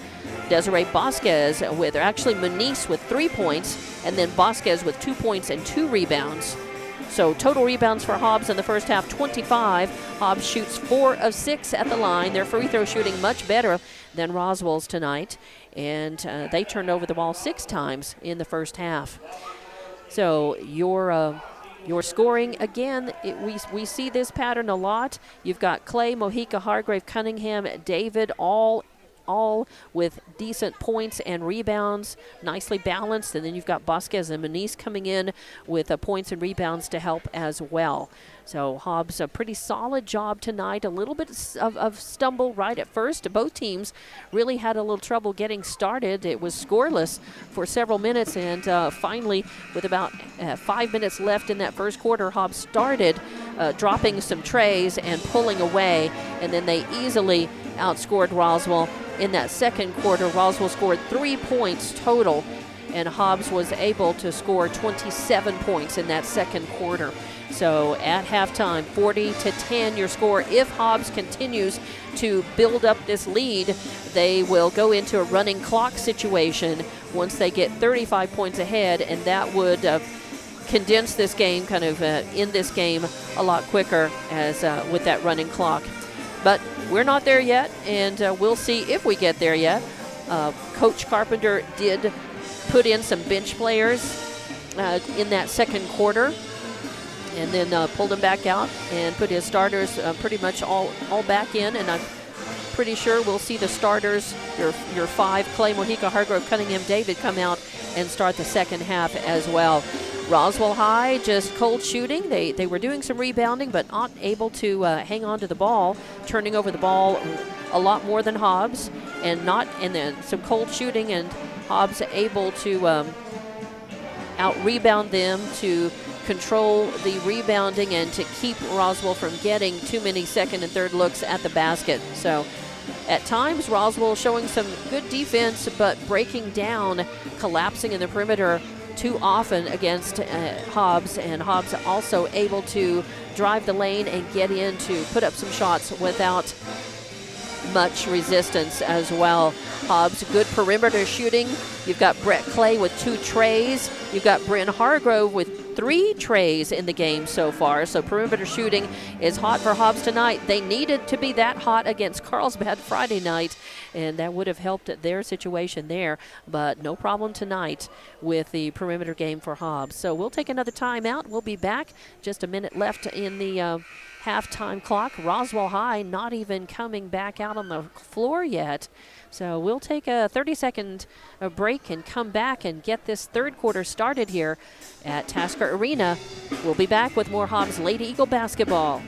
Desiree Vasquez Muniz with 3 points, and then Vasquez with 2 points and 2 rebounds. So total rebounds for Hobbs in the first half, 25. Hobbs shoots 4 of 6 at the line. Their free throw shooting much better than Roswell's tonight. And they turned over the ball 6 times in the first half. So your scoring, again, we see this pattern a lot. You've got Clay, Mojica, Hargrave, Cunningham, David, all with decent points and rebounds, nicely balanced. And then you've got Vasquez and Muniz coming in with points and rebounds to help as well. So Hobbs, a pretty solid job tonight. A little bit of stumble right at first. Both teams really had a little trouble getting started. It was scoreless for several minutes, and finally, with about 5 minutes left in that first quarter, Hobbs started dropping some trays and pulling away, and then they easily outscored Roswell. In that second quarter, Roswell scored 3 points total, and Hobbs was able to score 27 points in that second quarter. So at halftime, 40-10 your score. If Hobbs continues to build up this lead, they will go into a running clock situation once they get 35 points ahead, and that would condense this game, kind of end this game a lot quicker as with that running clock. But we're not there yet, and we'll see if we get there yet. Coach Carpenter did put in some bench players in that second quarter, and then pulled them back out and put his starters pretty much all back in. And I'm pretty sure we'll see the starters, your 5, Clay, Mojica, Hargrove, Cunningham, David, come out and start the second half as well. Roswell High just cold shooting. They were doing some rebounding, but not able to hang on to the ball, turning over the ball a lot more than Hobbs, and then some cold shooting, and Hobbs able to out-rebound them, to control the rebounding and to keep Roswell from getting too many second and third looks at the basket. So at times, Roswell showing some good defense, but breaking down, collapsing in the perimeter too often against Hobbs, and Hobbs also able to drive the lane and get in to put up some shots without much resistance as well. Hobbs, good perimeter shooting. You've got Brett Clay with 2 trays. You've got Bryn Hargrove with 3 trays in the game so far. So perimeter shooting is hot for Hobbs tonight. They needed to be that hot against Carlsbad Friday night, and that would have helped their situation there. But no problem tonight with the perimeter game for Hobbs. So we'll take another timeout. We'll be back. Just a minute left in the halftime clock. Roswell High not even coming back out on the floor yet. So we'll take a 30-second break and come back and get this third quarter started here at Tasker Arena. We'll be back with more Hobbs Lady Eagle basketball.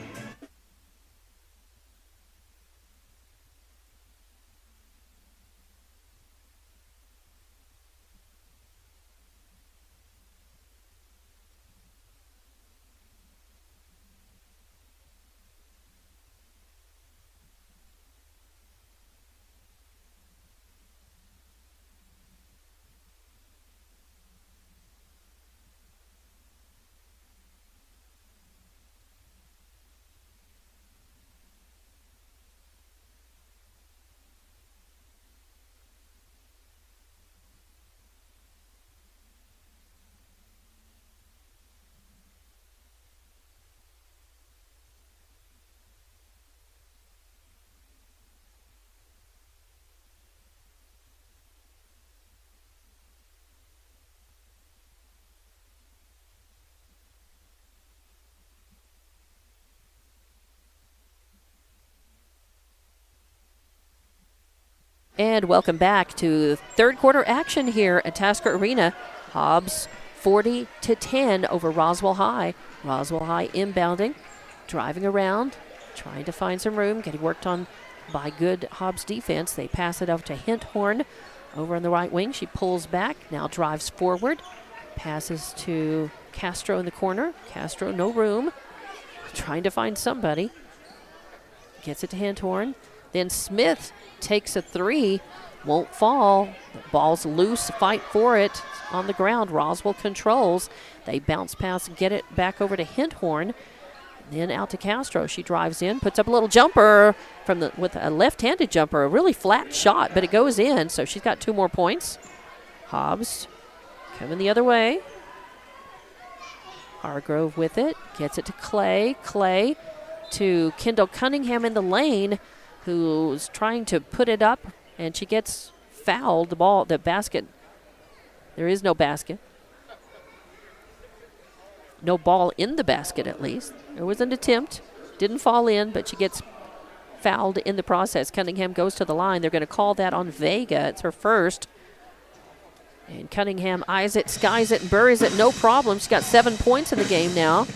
And welcome back to third quarter action here at Tasker Arena. Hobbs 40-10 over Roswell High. Roswell High inbounding, driving around, trying to find some room, getting worked on by good Hobbs defense. They pass it up to Hinthorn over on the right wing. She pulls back, now drives forward, passes to Castro in the corner. Castro, no room, trying to find somebody. Gets it to Hinthorn. Then Smith takes a three, won't fall. The ball's loose, fight for it on the ground. Roswell controls. They bounce pass, get it back over to Hinthorn. Then out to Castro. She drives in, puts up a little jumper with a left-handed jumper, a really flat shot, but it goes in, so she's got 2 more points. Hobbs coming the other way. Hargrove with it, gets it to Clay. Clay to Kendall Cunningham in the lane, who's trying to put it up, and she gets fouled. The basket, there is no basket. No ball in the basket, at least. There was an attempt, didn't fall in, but she gets fouled in the process. Cunningham goes to the line. They're going to call that on Vega. It's her first. And Cunningham eyes it, skies it, and buries it, no problem. She's got 7 points in the game now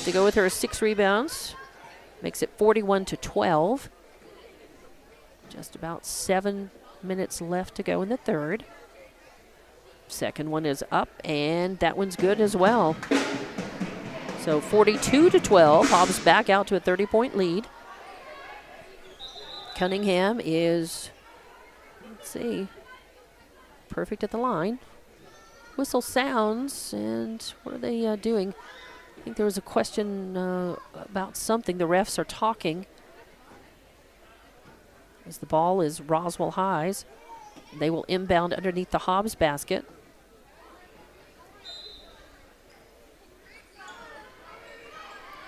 to go with her 6 rebounds. Makes it 41-12. Just about 7 minutes left to go in the third. Second one is up, and that one's good as well. So 42-12, Hobbs back out to a 30-point lead. Cunningham is, let's see, perfect at the line. Whistle sounds, and what are they doing? I think there was a question about something. The refs are talking. As the ball is Roswell High's. They will inbound underneath the Hobbs basket.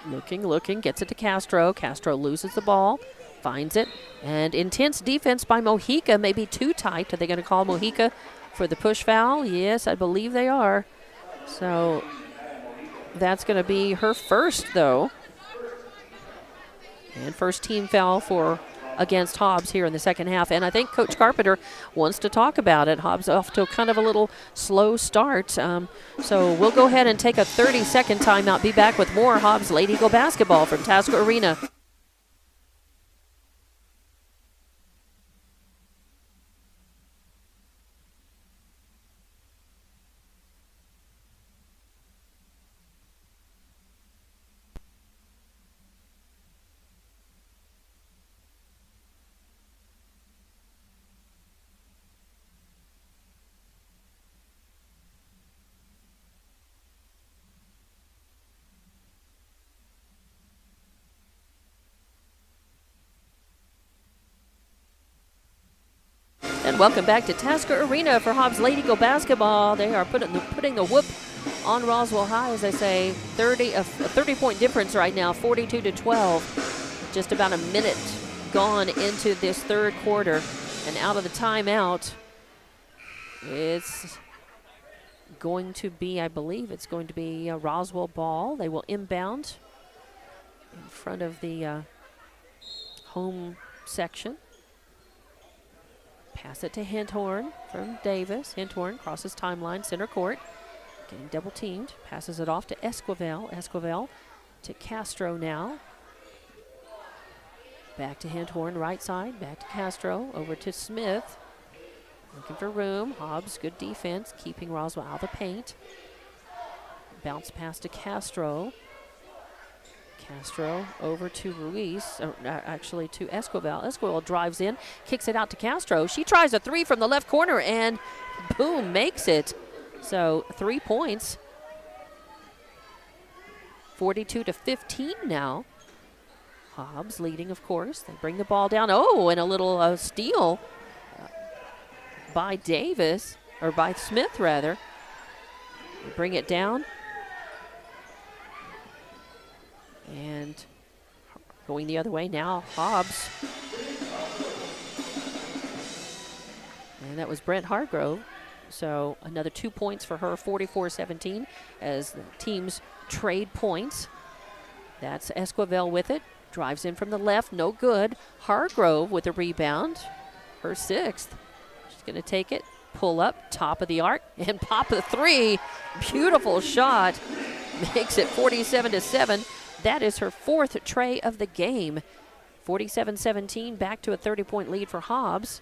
Looking, gets it to Castro. Castro loses the ball, finds it, and intense defense by Mojica, maybe too tight. Are they going to call Mojica for the push foul? Yes, I believe they are. So that's going to be her first, though. And first team foul against Hobbs here in the second half. And I think Coach Carpenter wants to talk about it. Hobbs off to kind of a little slow start. So we'll go ahead and take a 30-second timeout. Be back with more Hobbs Lady Eagle basketball from Tasker Arena. And welcome back to Tasker Arena for Hobbs Lady Eagle basketball. They are putting the whoop on Roswell High, as I say. A 30-point difference right now, 42-12. Just about a minute gone into this third quarter. And out of the timeout, it's going to be, I believe it's going to be a Roswell ball. They will inbound in front of the home section. Pass it to Hinthorn from Davis. Hinthorn crosses timeline, center court. Getting double teamed. Passes it off to Esquivel. Esquivel to Castro now. Back to Hinthorn, right side. Back to Castro. Over to Smith. Looking for room. Hobbs, good defense. Keeping Roswell out of the paint. Bounce pass to Castro. Castro over to Ruiz, actually to Esquivel. Esquivel drives in, kicks it out to Castro. She tries a three from the left corner and boom, makes it. So 3 points. 42-15 now. Hobbs leading, of course. They bring the ball down. Oh, and a little steal by Davis, or by Smith, rather. They bring it down. And going the other way now, Hobbs. And that was Brent Hargrove. So another 2 points for her, 44-17, as the teams trade points. That's Esquivel with it. Drives in from the left, no good. Hargrove with a rebound. her 6th. She's going to take it, pull up, top of the arc, and pop the 3. Beautiful shot. Makes it 47-7. That is her 4th tray of the game. 47-17, back to a 30-point lead for Hobbs.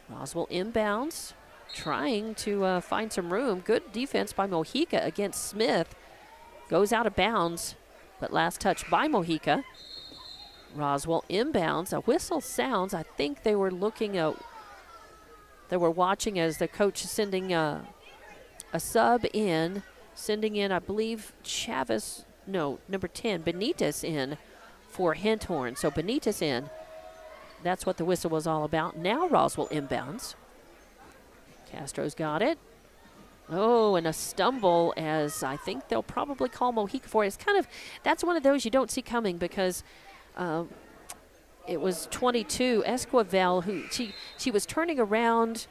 Roswell inbounds, trying to find some room. Good defense by Mojica against Smith. Goes out of bounds, but last touch by Mojica. Roswell inbounds. A whistle sounds. I think they were looking at, they were watching as the coach is sending a sub in, sending in, I believe, number 10, Benitez in for Henthorn. So Benitez in. That's what the whistle was all about. Now Roswell inbounds. Castro's got it. Oh, and a stumble, as I think they'll probably call Mojica for it. It's kind of, that's one of those you don't see coming, because it was 22, Esquivel, who she was turning around,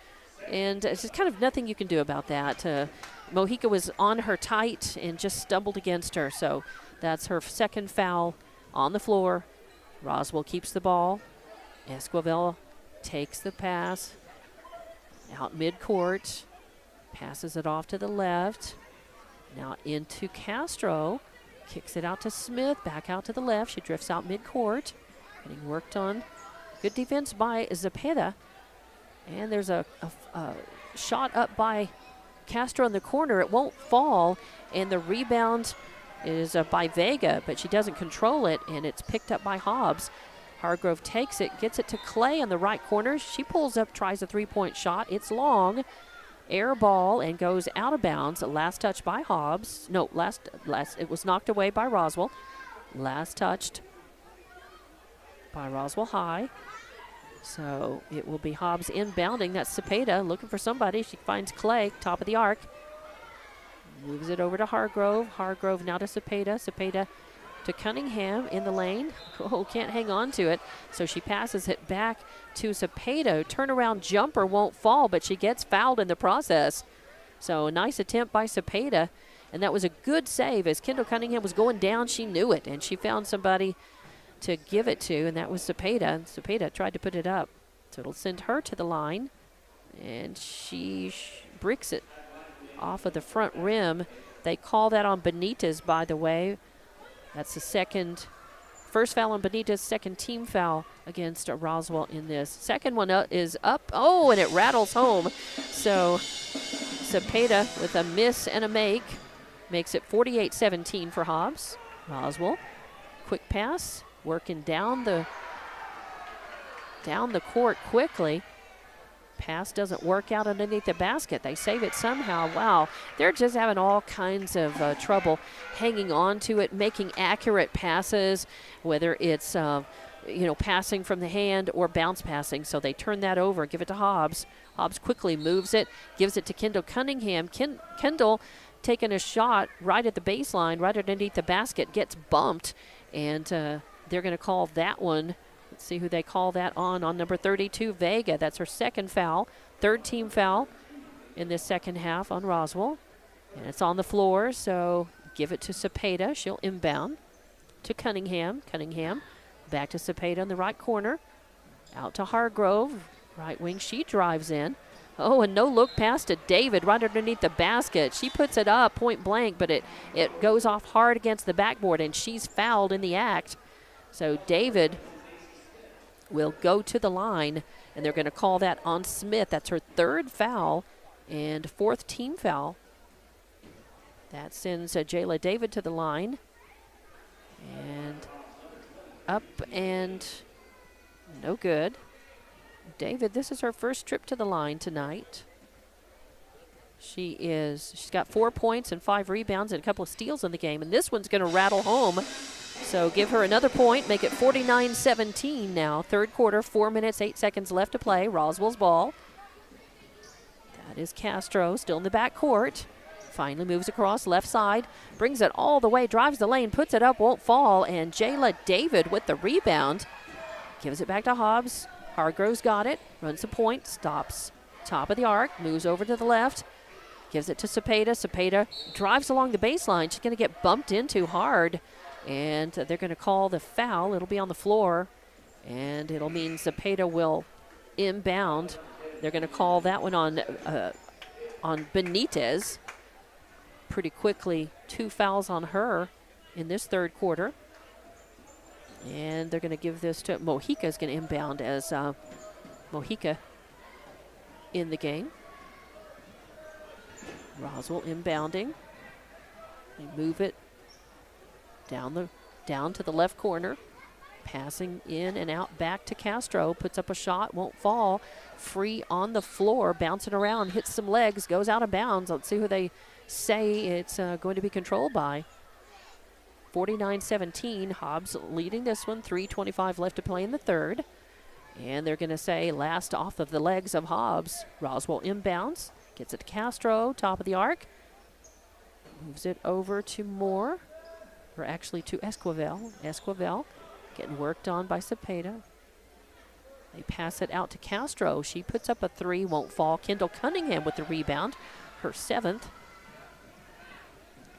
and it's just kind of nothing you can do about that. Mojica was on her tight and just stumbled against her. So that's her 2nd foul on the floor. Roswell keeps the ball. Esquivel takes the pass out midcourt, passes it off to the left. Now into Castro, kicks it out to Smith, back out to the left. She drifts out midcourt, getting worked on. Good defense by Zepeda. And there's a shot up by Castro in the corner. It won't fall, and the rebound is by Vega, but she doesn't control it, and it's picked up by Hobbs. Hargrove takes it, gets it to Clay in the right corner. She pulls up, tries a 3-point shot. It's long. Air ball and goes out of bounds. Last touch by Hobbs. No, it was knocked away by Roswell. Last touched by Roswell High. So it will be Hobbs inbounding. That's Cepeda looking for somebody. She finds Clay, top of the arc. Moves it over to Hargrove. Hargrove now to Cepeda. Cepeda to Cunningham in the lane. Oh, can't hang on to it. So she passes it back to Cepeda. Turnaround jumper won't fall, but she gets fouled in the process. So a nice attempt by Cepeda. And that was a good save. As Kendall Cunningham was going down, she knew it, and she found somebody to give it to, and that was Cepeda. And Cepeda tried to put it up. So it'll send her to the line, and she bricks it off of the front rim. They call that on Benitez, by the way. That's the first foul on Benitez, 2nd team foul against Roswell in this. Second one is up. Oh, and it rattles home. So Cepeda with a miss and a make makes it 48-17 for Hobbs. Roswell, quick pass, working down the court quickly. Pass doesn't work out underneath the basket. They save it somehow. Wow, they're just having all kinds of trouble hanging on to it, making accurate passes, whether it's passing from the hand or bounce passing. So they turn that over, give it to Hobbs. Hobbs quickly moves it, gives it to Kendall Cunningham. Kendall taking a shot right at the baseline, right underneath the basket, gets bumped, and they're going to call that one. Let's see who they call that on number 32, Vega. That's her 2nd foul, 3rd team foul in this second half on Roswell. And it's on the floor, so give it to Cepeda. She'll inbound to Cunningham. Cunningham back to Cepeda in the right corner. Out to Hargrove, right wing. She drives in. Oh, and no look pass to David right underneath the basket. She puts it up point blank, but it goes off hard against the backboard, and she's fouled in the act. So David will go to the line, and they're going to call that on Smith. That's her 3rd foul and 4th team foul. That sends Jayla David to the line. And up and no good. David, this is her first trip to the line tonight. She's got 4 points and 5 rebounds and a couple of steals in the game, and this one's going to rattle home. So give her another point, make it 49-17 now. 3rd quarter, 4 minutes, 8 seconds left to play. Roswell's ball. That is Castro, still in the back court. Finally moves across left side, brings it all the way, drives the lane, puts it up, won't fall, and Jayla David with the rebound. Gives it back to Hobbs. Hargrove's got it, runs the point, stops top of the arc, moves over to the left, gives it to Cepeda. Cepeda drives along the baseline. She's going to get bumped into hard, and they're going to call the foul. It'll be on the floor, and it'll mean Cepeda will inbound. They're going to call that one on Benitez. Pretty quickly, 2 fouls on her in this third quarter. And they're going to give this to Mojica is going to inbound as Mojica in the game. Roswell inbounding. They move it down to the left corner. Passing in and out back to Castro. Puts up a shot, won't fall. Free on the floor, bouncing around, hits some legs, goes out of bounds. Let's see who they say it's going to be controlled by. 49-17, Hobbs leading this one. 3:25 left to play in the third. And they're going to say last off of the legs of Hobbs. Roswell inbounds, gets it to Castro, top of the arc. Moves it over to Moore, or actually to Esquivel. Esquivel getting worked on by Cepeda. They pass it out to Castro. She puts up a 3, won't fall. Kendall Cunningham with the rebound, her 7th.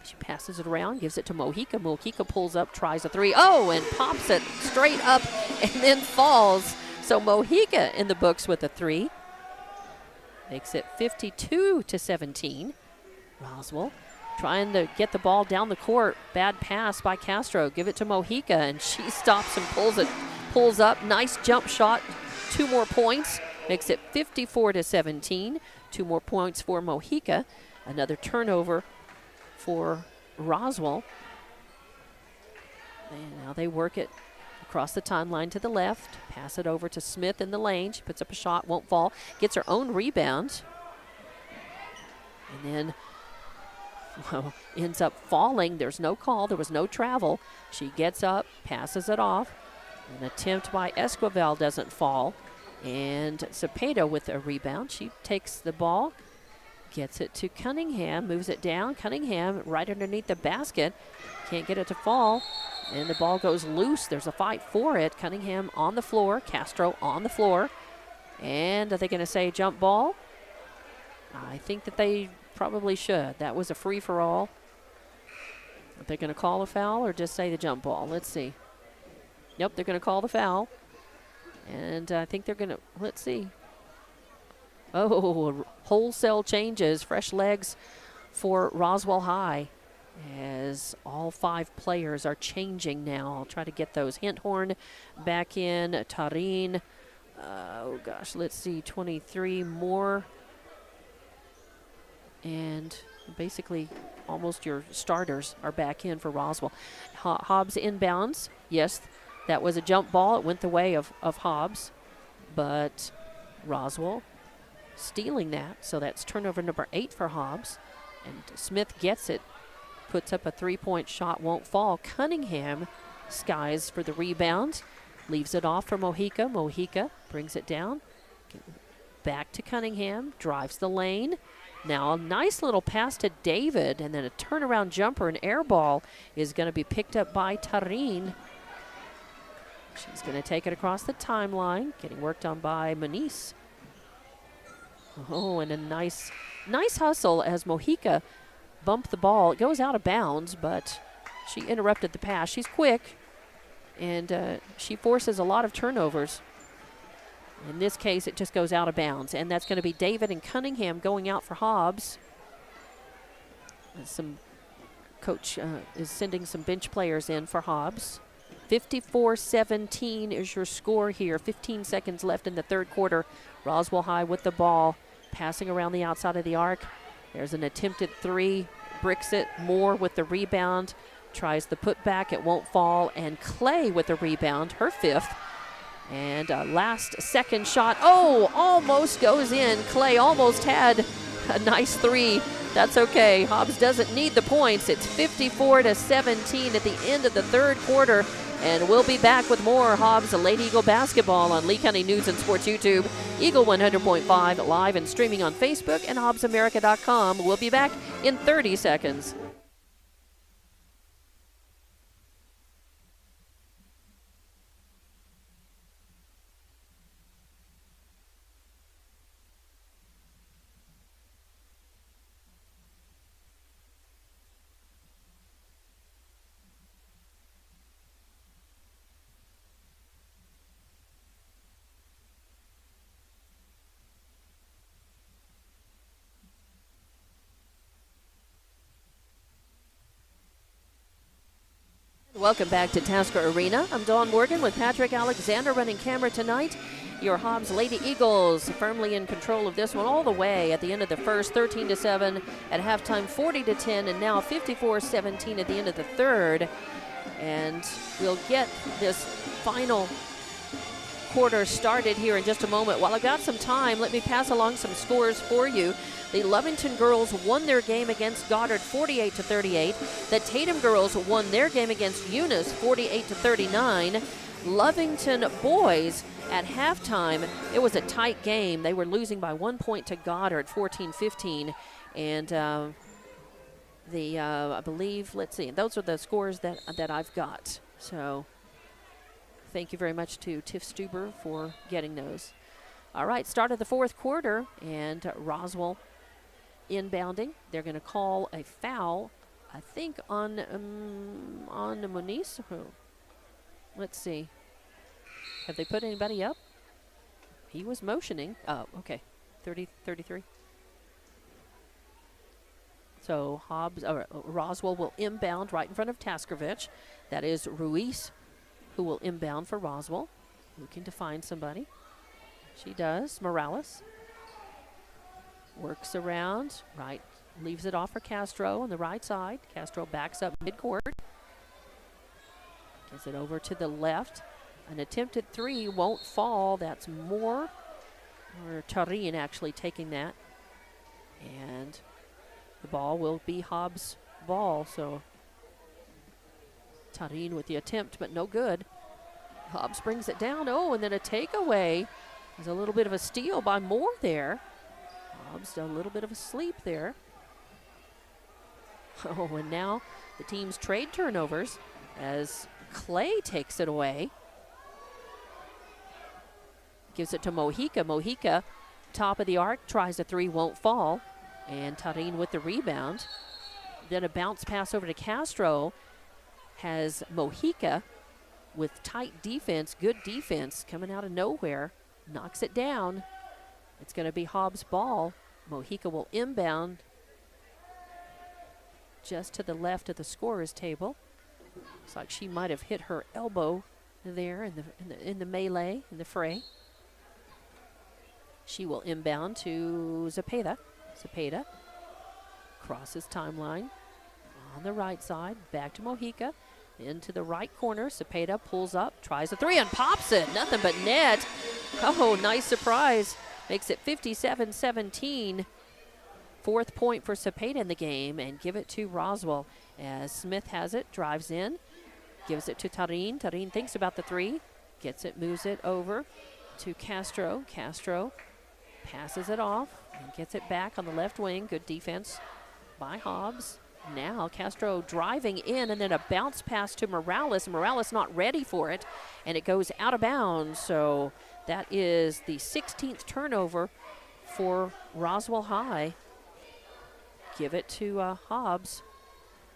She passes it around, gives it to Mojica. Mojica pulls up, tries a 3. Oh, and pops it straight up and then falls. So Mojica in the books with a 3. Makes it 52-17. Roswell trying to get the ball down the court. Bad pass by Castro. Give it to Mojica, and she stops and pulls up. Nice jump shot. 2 more points. Makes it 54-17. 2 more points for Mojica. Another turnover for Roswell. And now they work it across the timeline to the left. Pass it over to Smith in the lane. She puts up a shot, won't fall. Gets her own rebound. And then ends up falling. There's no call. There was no travel. She gets up, passes it off. An attempt by Esquivel doesn't fall. And Cepeda with a rebound. She takes the ball, gets it to Cunningham, moves it down. Cunningham right underneath the basket. Can't get it to fall. And the ball goes loose. There's a fight for it. Cunningham on the floor. Castro on the floor. And are they going to say jump ball? I think that they probably should. That was a free-for-all. Are they going to call a foul or just say the jump ball? Let's see. Nope, they're going to call the foul. And I think they're going to, let's see. Oh, wholesale changes, fresh legs for Roswell High as all 5 players are changing now. I'll try to get those. Hinthorn back in, Tarin, let's see, 23 more. And basically almost your starters are back in for Roswell. Hobbs inbounds. Yes, that was a jump ball. It went the way of Hobbs, but Roswell stealing that. So that's turnover number 8 for Hobbs. And Smith gets it, puts up a 3-point shot, won't fall. Cunningham skies for the rebound, leaves it off for Mojica. Mojica brings it down. Back to Cunningham, drives the lane. Now a nice little pass to David, and then a turnaround jumper, an air ball is going to be picked up by Tarin. She's going to take it across the timeline, getting worked on by Manice. Oh, and a nice hustle as Mojica bumped the ball. It goes out of bounds, but she interrupted the pass. She's quick, and she forces a lot of turnovers. In this case, it just goes out of bounds, and that's going to be David and Cunningham going out for Hobbs. Some coach is sending some bench players in for Hobbs. 54-17 is your score here. 15 seconds left in the third quarter. Roswell High with the ball, passing around the outside of the arc. There's an attempted 3, bricks it. Moore with the rebound, tries the putback, it won't fall. And Clay with the rebound, her 5th. And last second shot, almost goes in. Clay almost had a nice 3. That's okay. Hobbs doesn't need the points. It's 54-17 at the end of the third quarter. And we'll be back with more Hobbs Lady Eagle basketball on Lee County News and Sports YouTube, Eagle 100.5, live and streaming on Facebook and HobbsAmerica.com. We'll be back in 30 seconds. Welcome back to Tasker Arena. I'm Dawn Morgan with Patrick Alexander running camera tonight. Your Hobbs Lady Eagles firmly in control of this one all the way at the end of the first, 13-7 at halftime, 40-10, and now 54-17 at the end of the third. And we'll get this final quarter started here in just a moment. While I've got some time, let me pass along some scores for you. The Lovington girls won their game against Goddard 48-38. The Tatum girls won their game against Eunice 48-39. Lovington boys at halftime, it was a tight game. They were losing by 1 point to Goddard 14-15. And I believe, let's see, those are the scores that I've got. So thank you very much to Tiff Stuber for getting those. All right, start of the fourth quarter, and Roswell inbounding. They're going to call a foul, I think, on Moniz. Let's see. Have they put anybody up? He was motioning. Oh, okay. 33. So Roswell will inbound right in front of Taskovich. That is Ruiz, who will inbound for Roswell. Looking to find somebody. She does. Morales works around, right, leaves it off for Castro on the right side. Castro backs up midcourt. Gives it over to the left. An attempted three won't fall. That's Moore, or Tarin actually taking that. And the ball will be Hobbs' ball, so Tarin with the attempt, but no good. Hobbs brings it down. Oh, and then a takeaway. There's a little bit of a steal by Moore there. Hobbs done a little bit of a sleep there. Oh, and now the teams trade turnovers as Clay takes it away. Gives it to Mojica. Mojica, top of the arc, tries a three, won't fall. And Tarin with the rebound. Then a bounce pass over to Castro. Has Mojica with tight defense, good defense, coming out of nowhere. Knocks it down. It's going to be Hobbs' ball. Mojica will inbound just to the left of the scorer's table. Looks like she might have hit her elbow there in the melee, in the fray. She will inbound to Zepeda. Zepeda crosses timeline on the right side, back to Mojica, into the right corner. Zepeda pulls up, tries a three, and pops it. Nothing but net. Oh, nice surprise. Makes it 57-17. Fourth point for Zepeda in the game, and give it to Roswell as Smith has it, drives in, gives it to Tarin. Tarin thinks about the three, gets it, moves it over to Castro. Castro passes it off and gets it back on the left wing. Good defense by Hobbs. Now Castro driving in, and then a bounce pass to Morales. Morales not ready for it, and it goes out of bounds. So that is the 16th turnover for Roswell High. Give it to Hobbs.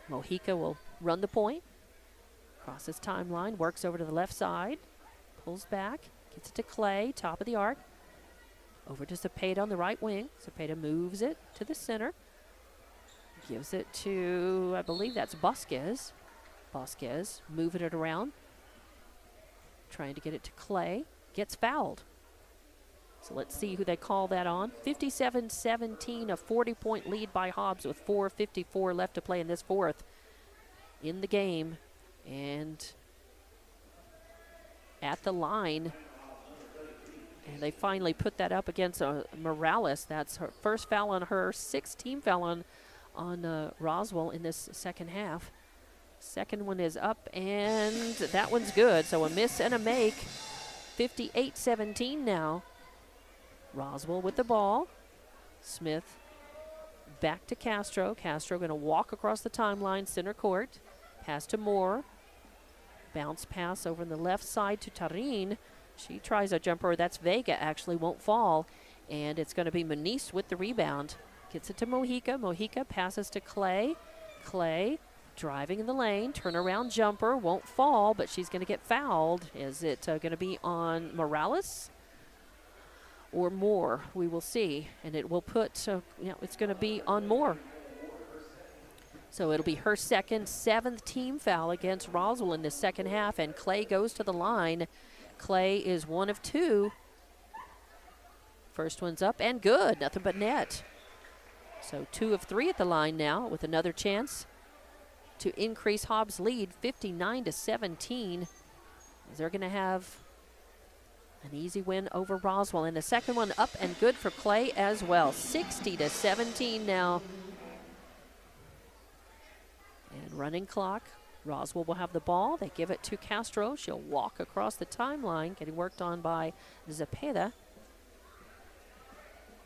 Mojica will run the point. Crosses timeline, works over to the left side. Pulls back, gets it to Clay, top of the arc. Over to Zepeda on the right wing. Zepeda moves it to the center. Gives it to, I believe that's Vasquez. Vasquez moving it around. Trying to get it to Clay. Gets fouled. So let's see who they call that on. 57-17, a 40-point lead by Hobbs with 4:54 left to play in this fourth in the game. And at the line, and they finally put that up against Morales. That's her first foul on her, sixth team foul on Roswell in this second half. Second one is up, and that one's good. So a miss and a make. 58-17 now. Roswell with the ball. Smith back to Castro. Castro going to walk across the timeline, center court. Pass to Moore. Bounce pass over on the left side to Tarin. She tries a jumper. That's Vega, actually, won't fall. And it's going to be Moniz with the rebound. Gets it to Mojica. Mojica passes to Clay. Clay driving in the lane. Turnaround jumper. Won't fall, but she's going to get fouled. Is it going to be on Morales or Moore? We will see. And it will put, it's going to be on Moore. So it'll be her second, 7th team foul against Roswell in the second half, and Clay goes to the line. Clay is 1 of 2. First one's up and good, nothing but net. So 2 of 3 at the line now with another chance to increase Hobbs' lead, 59-17. They're going to have an easy win over Roswell. And the second one up and good for Clay as well, 60-17 now. And running clock. Roswell will have the ball. They give it to Castro. She'll walk across the timeline, getting worked on by Zepeda.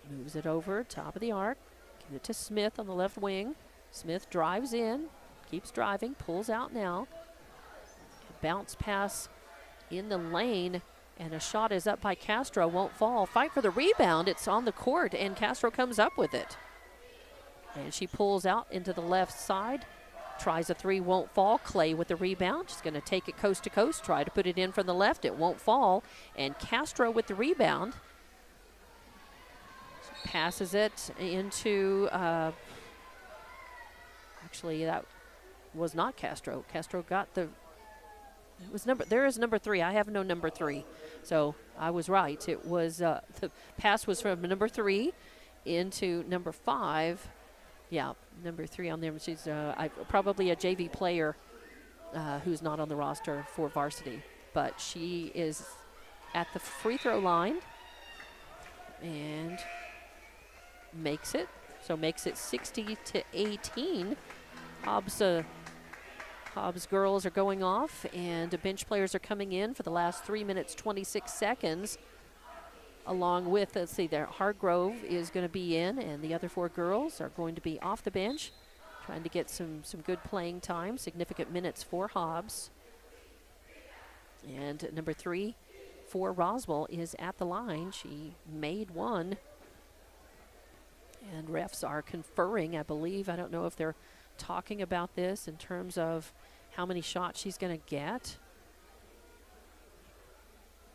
Moves it over, top of the arc. Give it to Smith on the left wing. Smith drives in, keeps driving, pulls out now. Bounce pass in the lane, and a shot is up by Castro, won't fall. Fight for the rebound, it's on the court, and Castro comes up with it. And she pulls out into the left side. Tries a 3, won't fall. Clay with the rebound. She's going to take it coast to coast, try to put it in from the left. It won't fall. And Castro with the rebound. She passes it into, actually that was not Castro. Castro got the, it was there is number 3. I have no number 3. So I was right. It was, the pass was from number 3 into number 5. Yeah, number 3 on there. She's probably a JV player who's not on the roster for varsity. But she is at the free throw line and makes it. So makes it 60-18. Hobbs girls are going off, and the bench players are coming in for the last 3 minutes, 26 seconds. Along with, let's see there, Hargrove is going to be in, and the other 4 girls are going to be off the bench, trying to get some good playing time, significant minutes for Hobbs. And number 3 for Roswell is at the line. She made 1. And refs are conferring, I believe. I don't know if they're talking about this in terms of how many shots she's going to get.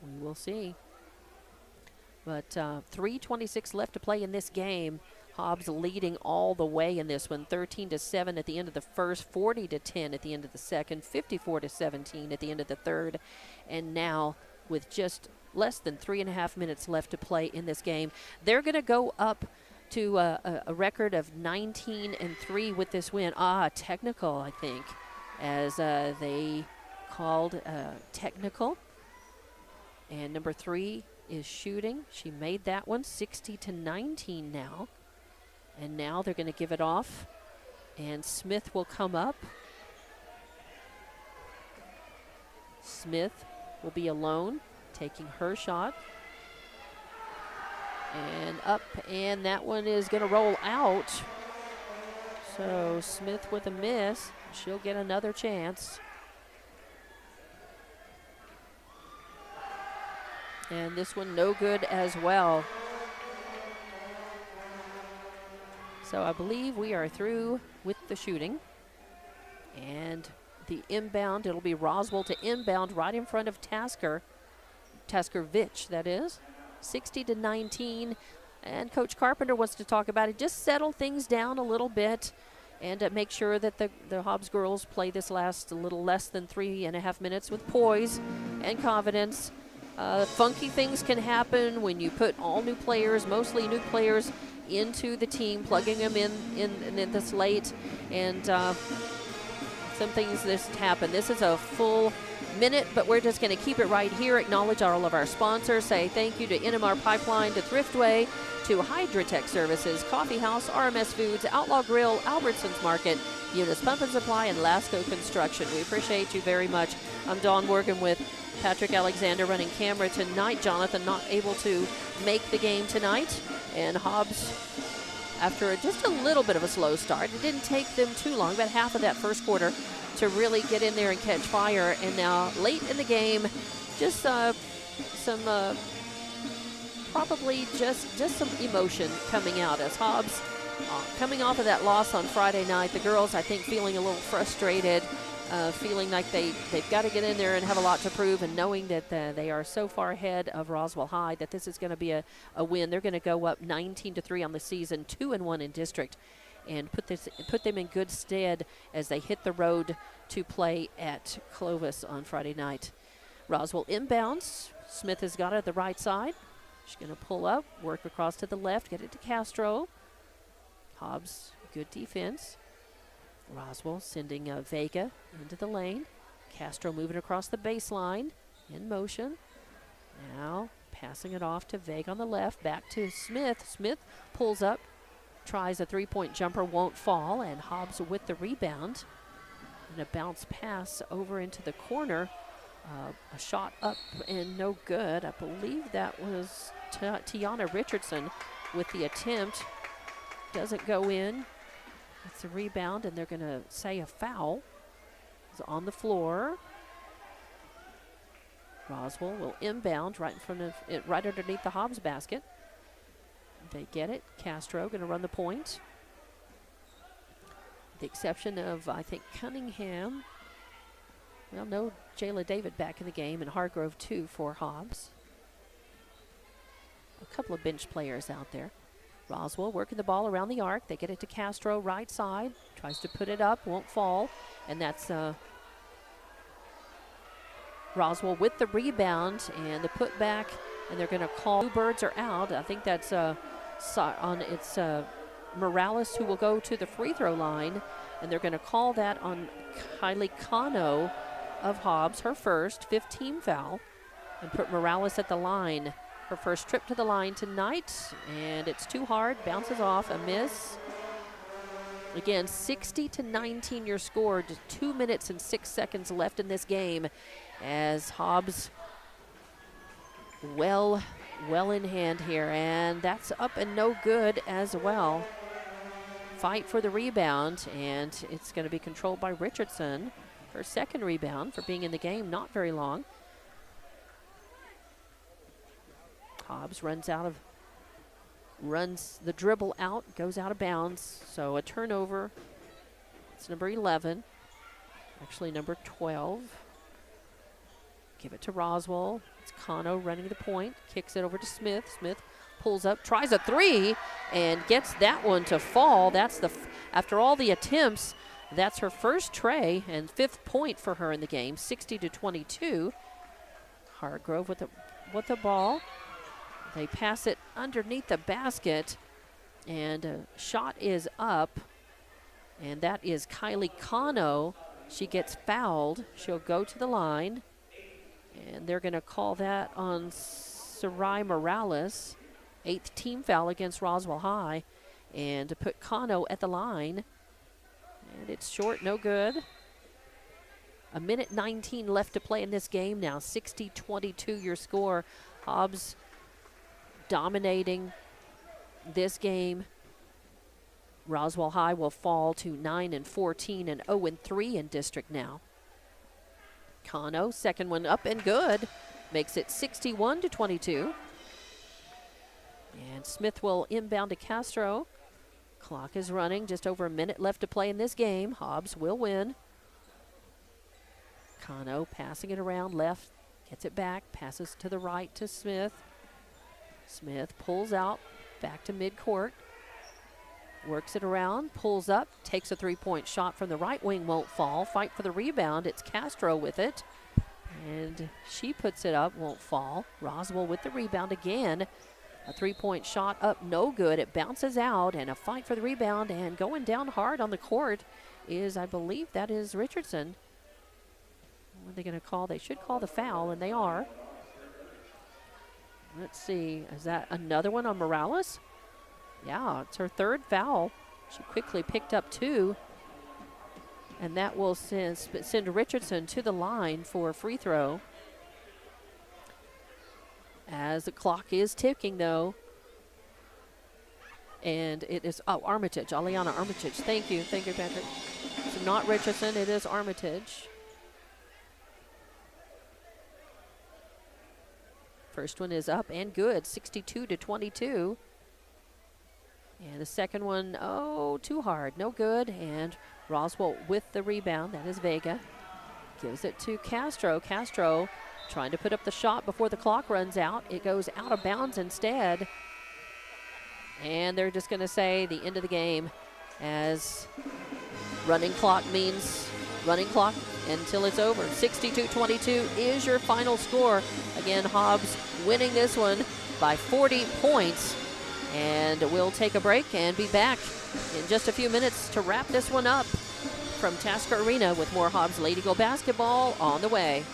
We will see. But 3:26 left to play in this game. Hobbs leading all the way in this one, 13-7 at the end of the first, 40-10 at the end of the second, 54-17 at the end of the third. And now, with just less than 3.5 minutes left to play in this game, they're going to go up to a record of 19-3 with this win. Technical, I think, as they called technical. And number 3 is shooting. She made that one, 60-19 now. And now they're going to give it off. And Smith will come up. Smith will be alone, taking her shot. And up, and that one is going to roll out. So Smith with a miss. She'll get another chance. And this one no good as well. So I believe we are through with the shooting. And the inbound, it'll be Roswell to inbound right in front of Taskervich, that is. 60-19. And Coach Carpenter wants to talk about it. Just settle things down a little bit and make sure that the Hobbs girls play this last a little less than 3.5 minutes with poise and confidence. Funky things can happen when you put all new players, mostly new players, into the team, plugging them in this late, and some things just happen. This is a full minute, but we're just going to keep it right here. Acknowledge all of our sponsors. Say thank you to NMR Pipeline, to Thriftway, to Hydratech Services, Coffee House, RMS Foods, Outlaw Grill, Albertsons Market, Eunice Pump and Supply, and Lasco Construction. We appreciate you very much. I'm Dawn Morgan with Patrick Alexander running camera tonight. Jonathan not able to make the game tonight. And Hobbs, after just a little bit of a slow start, it didn't take them too long, about half of that first quarter, to really get in there and catch fire. And now late in the game, just some probably just some emotion coming out as Hobbs coming off of that loss on Friday night. The girls, I think, feeling a little frustrated, feeling like they've got to get in there and have a lot to prove, and knowing that they are so far ahead of Roswell High that this is going to be a win. They're going to go up 19-3 on the season, 2-1 in district. and put them in good stead as they hit the road to play at Clovis on Friday night. Roswell inbounds. Smith has got it at the right side. She's going to pull up, work across to the left, get it to Castro. Hobbs, good defense. Roswell sending Vega into the lane. Castro moving across the baseline, in motion. Now passing it off to Vega on the left, back to Smith. Smith pulls up, tries a three-point jumper, won't fall, and Hobbs with the rebound. And a bounce pass over into the corner. A shot up and no good. I believe that was Tiana Richardson with the attempt. Doesn't go in. It's a rebound, and they're going to say a foul. It's on the floor. Roswell will inbound right in front of it, right underneath the Hobbs basket. They get it. Castro going to run the point. The exception of, I think, Cunningham. Well, no Jayla David back in the game, and Hargrove too for Hobbs. A couple of bench players out there. Roswell working the ball around the arc. They get it to Castro, right side. Tries to put it up, won't fall. And that's Roswell with the rebound and the putback. And they're going to call. Two birds are out. I think that's Morales who will go to the free throw line. And they're going to call that on Kylie Cano of Hobbs, her first 15 foul. And put Morales at the line. Her first trip to the line tonight, and it's too hard, bounces off, a miss. Again, 60-19 your score, just 2 minutes and 6 seconds left in this game as Hobbs well in hand here, and that's up and no good as well. Fight for the rebound, and it's going to be controlled by Richardson. Her second rebound for being in the game, not very long. Hobbs runs the dribble out, goes out of bounds. So a turnover. It's number 11, actually number 12. Give it to Roswell. It's Cano running the point, kicks it over to Smith. Smith pulls up, tries a three, and gets that one to fall. That's after all the attempts, that's her first tray and fifth point for her in the game, 60-22. Hargrove with the ball. They pass it underneath the basket, and a shot is up, and that is Kylie Cano. She gets fouled. She'll go to the line, and they're going to call that on Sarai Morales. 8th team foul against Roswell High, and to put Cano at the line, and it's short, no good. A minute 19 left to play in this game now. 60-22 your score. Hobbs dominating this game. Roswell High will fall to 9-14 and 0-3 in district now. Cano, second one up and good. Makes it 61-22. And Smith will inbound to Castro. Clock is running, just over a minute left to play in this game. Hobbs will win. Cano passing it around left, gets it back, passes to the right to Smith. Smith pulls out, back to midcourt. Works it around, pulls up, takes a three-point shot from the right wing, won't fall. Fight for the rebound, it's Castro with it. And she puts it up, won't fall. Roswell with the rebound again. A three-point shot up, no good. It bounces out, and a fight for the rebound, and going down hard on the court is, I believe that is Richardson. What are they going to call? They should call the foul, and they are. Let's see, is that another one on Morales? Yeah, it's her third foul. She quickly picked up two, and that will send Richardson to the line for a free throw. As the clock is ticking, though. And it is, Armitage, Aliana Armitage. Thank you, Patrick. So not Richardson, it is Armitage. First one is up and good, 62-22. And the second one, too hard, no good. And Roswell with the rebound, that is Vega. Gives it to Castro. Castro trying to put up the shot before the clock runs out. It goes out of bounds instead. And they're just going to say the end of the game, as running clock means running clock until it's over. 62-22 is your final score. Again, Hobbs winning this one by 40 points. And we'll take a break and be back in just a few minutes to wrap this one up from Tasker Arena with more Hobbs Lady Eagle basketball on the way.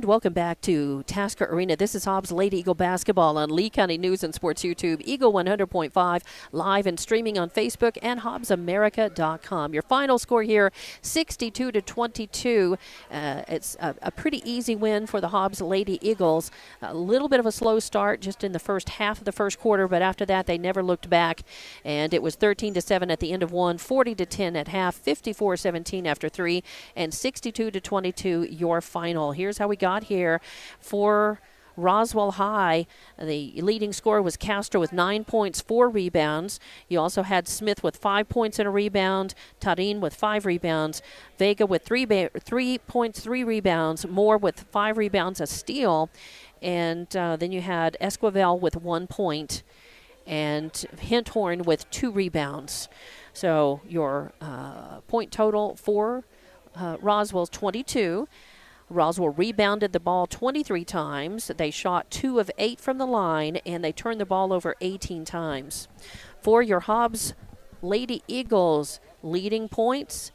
And welcome back to Tasker Arena. This is Hobbs Lady Eagle basketball on Lee County News and Sports YouTube, Eagle 100.5, live and streaming on Facebook and HobbsAmerica.com. Your final score here, 62-22. It's a pretty easy win for the Hobbs Lady Eagles. A little bit of a slow start just in the first half of the first quarter, but after that they never looked back. And it was 13-7 at the end of one, 40-10 at half, 54-17 after three, and 62-22 your final. Here's how we got here. For Roswell High, the leading scorer was Castro with 9 points, 4 rebounds. You also had Smith with 5 points and a rebound, Tarin with 5 rebounds, Vega with 3 points, 3 rebounds, Moore with 5 rebounds, a steal, and then you had Esquivel with 1 point, and Hinthorn with 2 rebounds. So your point total for Roswell's 22. Roswell rebounded the ball 23 times. They shot 2 of 8 from the line, and they turned the ball over 18 times. For your Hobbs Lady Eagles, leading points,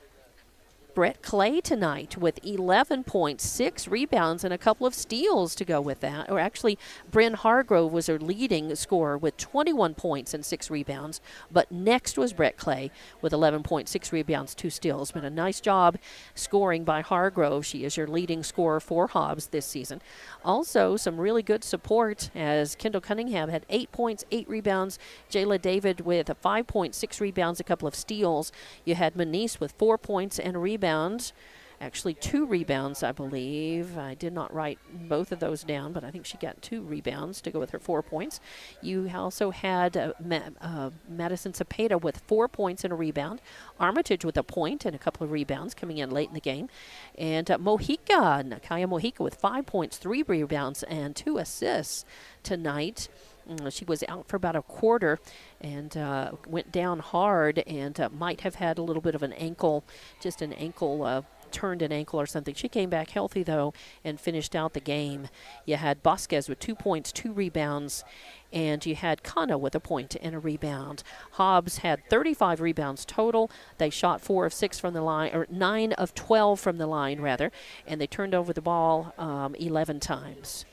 Brett Clay tonight with 11 points, 6 rebounds, and a couple of steals to go with that. Or actually, Bryn Hargrove was her leading scorer with 21 points and 6 rebounds. But next was Brett Clay with 11 points, 6 rebounds, 2 steals. But a nice job scoring by Hargrove. She is your leading scorer for Hobbs this season. Also, some really good support as Kendall Cunningham had 8 points, 8 rebounds. Jayla David with 5 points, 6 rebounds, a couple of steals. You had Manice with 4 points and a rebound. Actually 2 rebounds, I believe. I did not write both of those down, but I think she got 2 rebounds to go with her 4 points. You also had Madison Cepeda with 4 points and a rebound. Armitage with a point and a couple of rebounds coming in late in the game. And Nakaya Mojica with 5 points, 3 rebounds, and 2 assists tonight. She was out for about a quarter and went down hard and might have had a little bit of an ankle, turned an ankle or something. She came back healthy, though, and finished out the game. You had Vasquez with 2 points, 2 rebounds, and you had Kano with a point and a rebound. Hobbs had 35 rebounds total. They shot 4 of 6 from the line, or 9 of 12 from the line, rather, and they turned over the ball 11 times.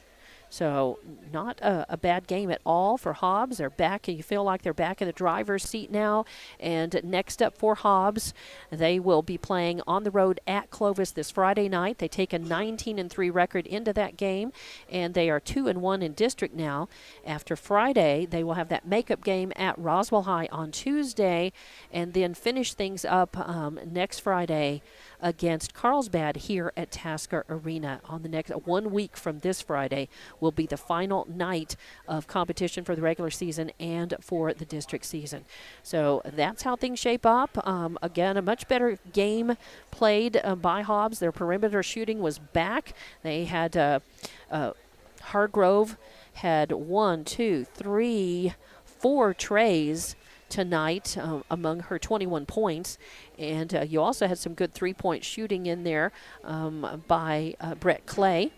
So not a bad game at all for Hobbs. They're back. You feel like they're back in the driver's seat now. And next up for Hobbs, they will be playing on the road at Clovis this Friday night. They take a 19-3 record into that game, and they are 2-1 in district now. After Friday, they will have that makeup game at Roswell High on Tuesday, and then finish things up next Friday against Carlsbad here at Tasker Arena. On the next 1 week from this Friday will be the final night of competition for the regular season and for the district season. So that's how things shape up. Again, a much better game played by Hobbs. Their perimeter shooting was back. They had Hargrove had 4 trays tonight among her 21 points. And you also had some good 3-point shooting in there by Brett Clay.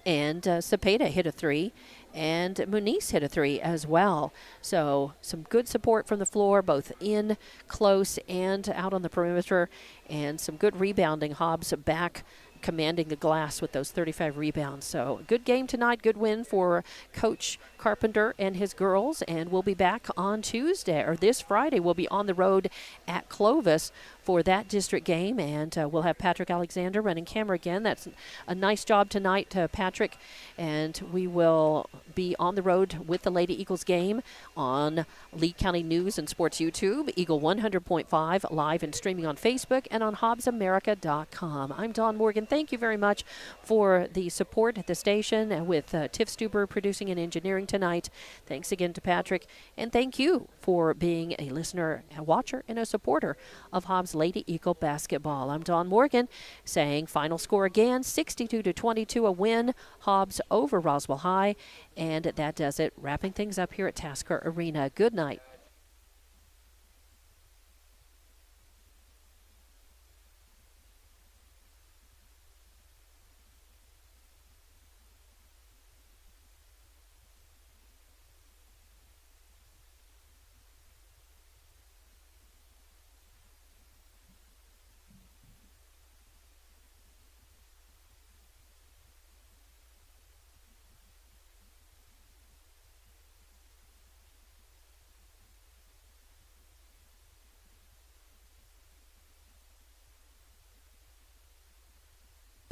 And Cepeda hit a 3, and Muniz hit a 3 as well. So some good support from the floor, both in close and out on the perimeter, and some good rebounding. Hobbs back commanding the glass with those 35 rebounds. So a good game tonight, good win for Coach Carpenter and his girls, and we'll be back on Tuesday, or this Friday. We'll be on the road at Clovis for that district game, and we'll have Patrick Alexander running camera again. That's a nice job tonight, Patrick, and we will be on the road with the Lady Eagles game on Lee County News and Sports YouTube, Eagle 100.5, live and streaming on Facebook and on HobbsAmerica.com. I'm Dawn Morgan. Thank you very much for the support at the station with Tiff Stuber producing and engineering tonight. Thanks again to Patrick, and thank you for being a listener, a watcher, and a supporter of Hobbs Lady Eagle basketball. I'm Dawn Morgan saying final score again, 62-22, a win, Hobbs over Roswell High, and that does it, wrapping things up here at Tasker Arena. Good night.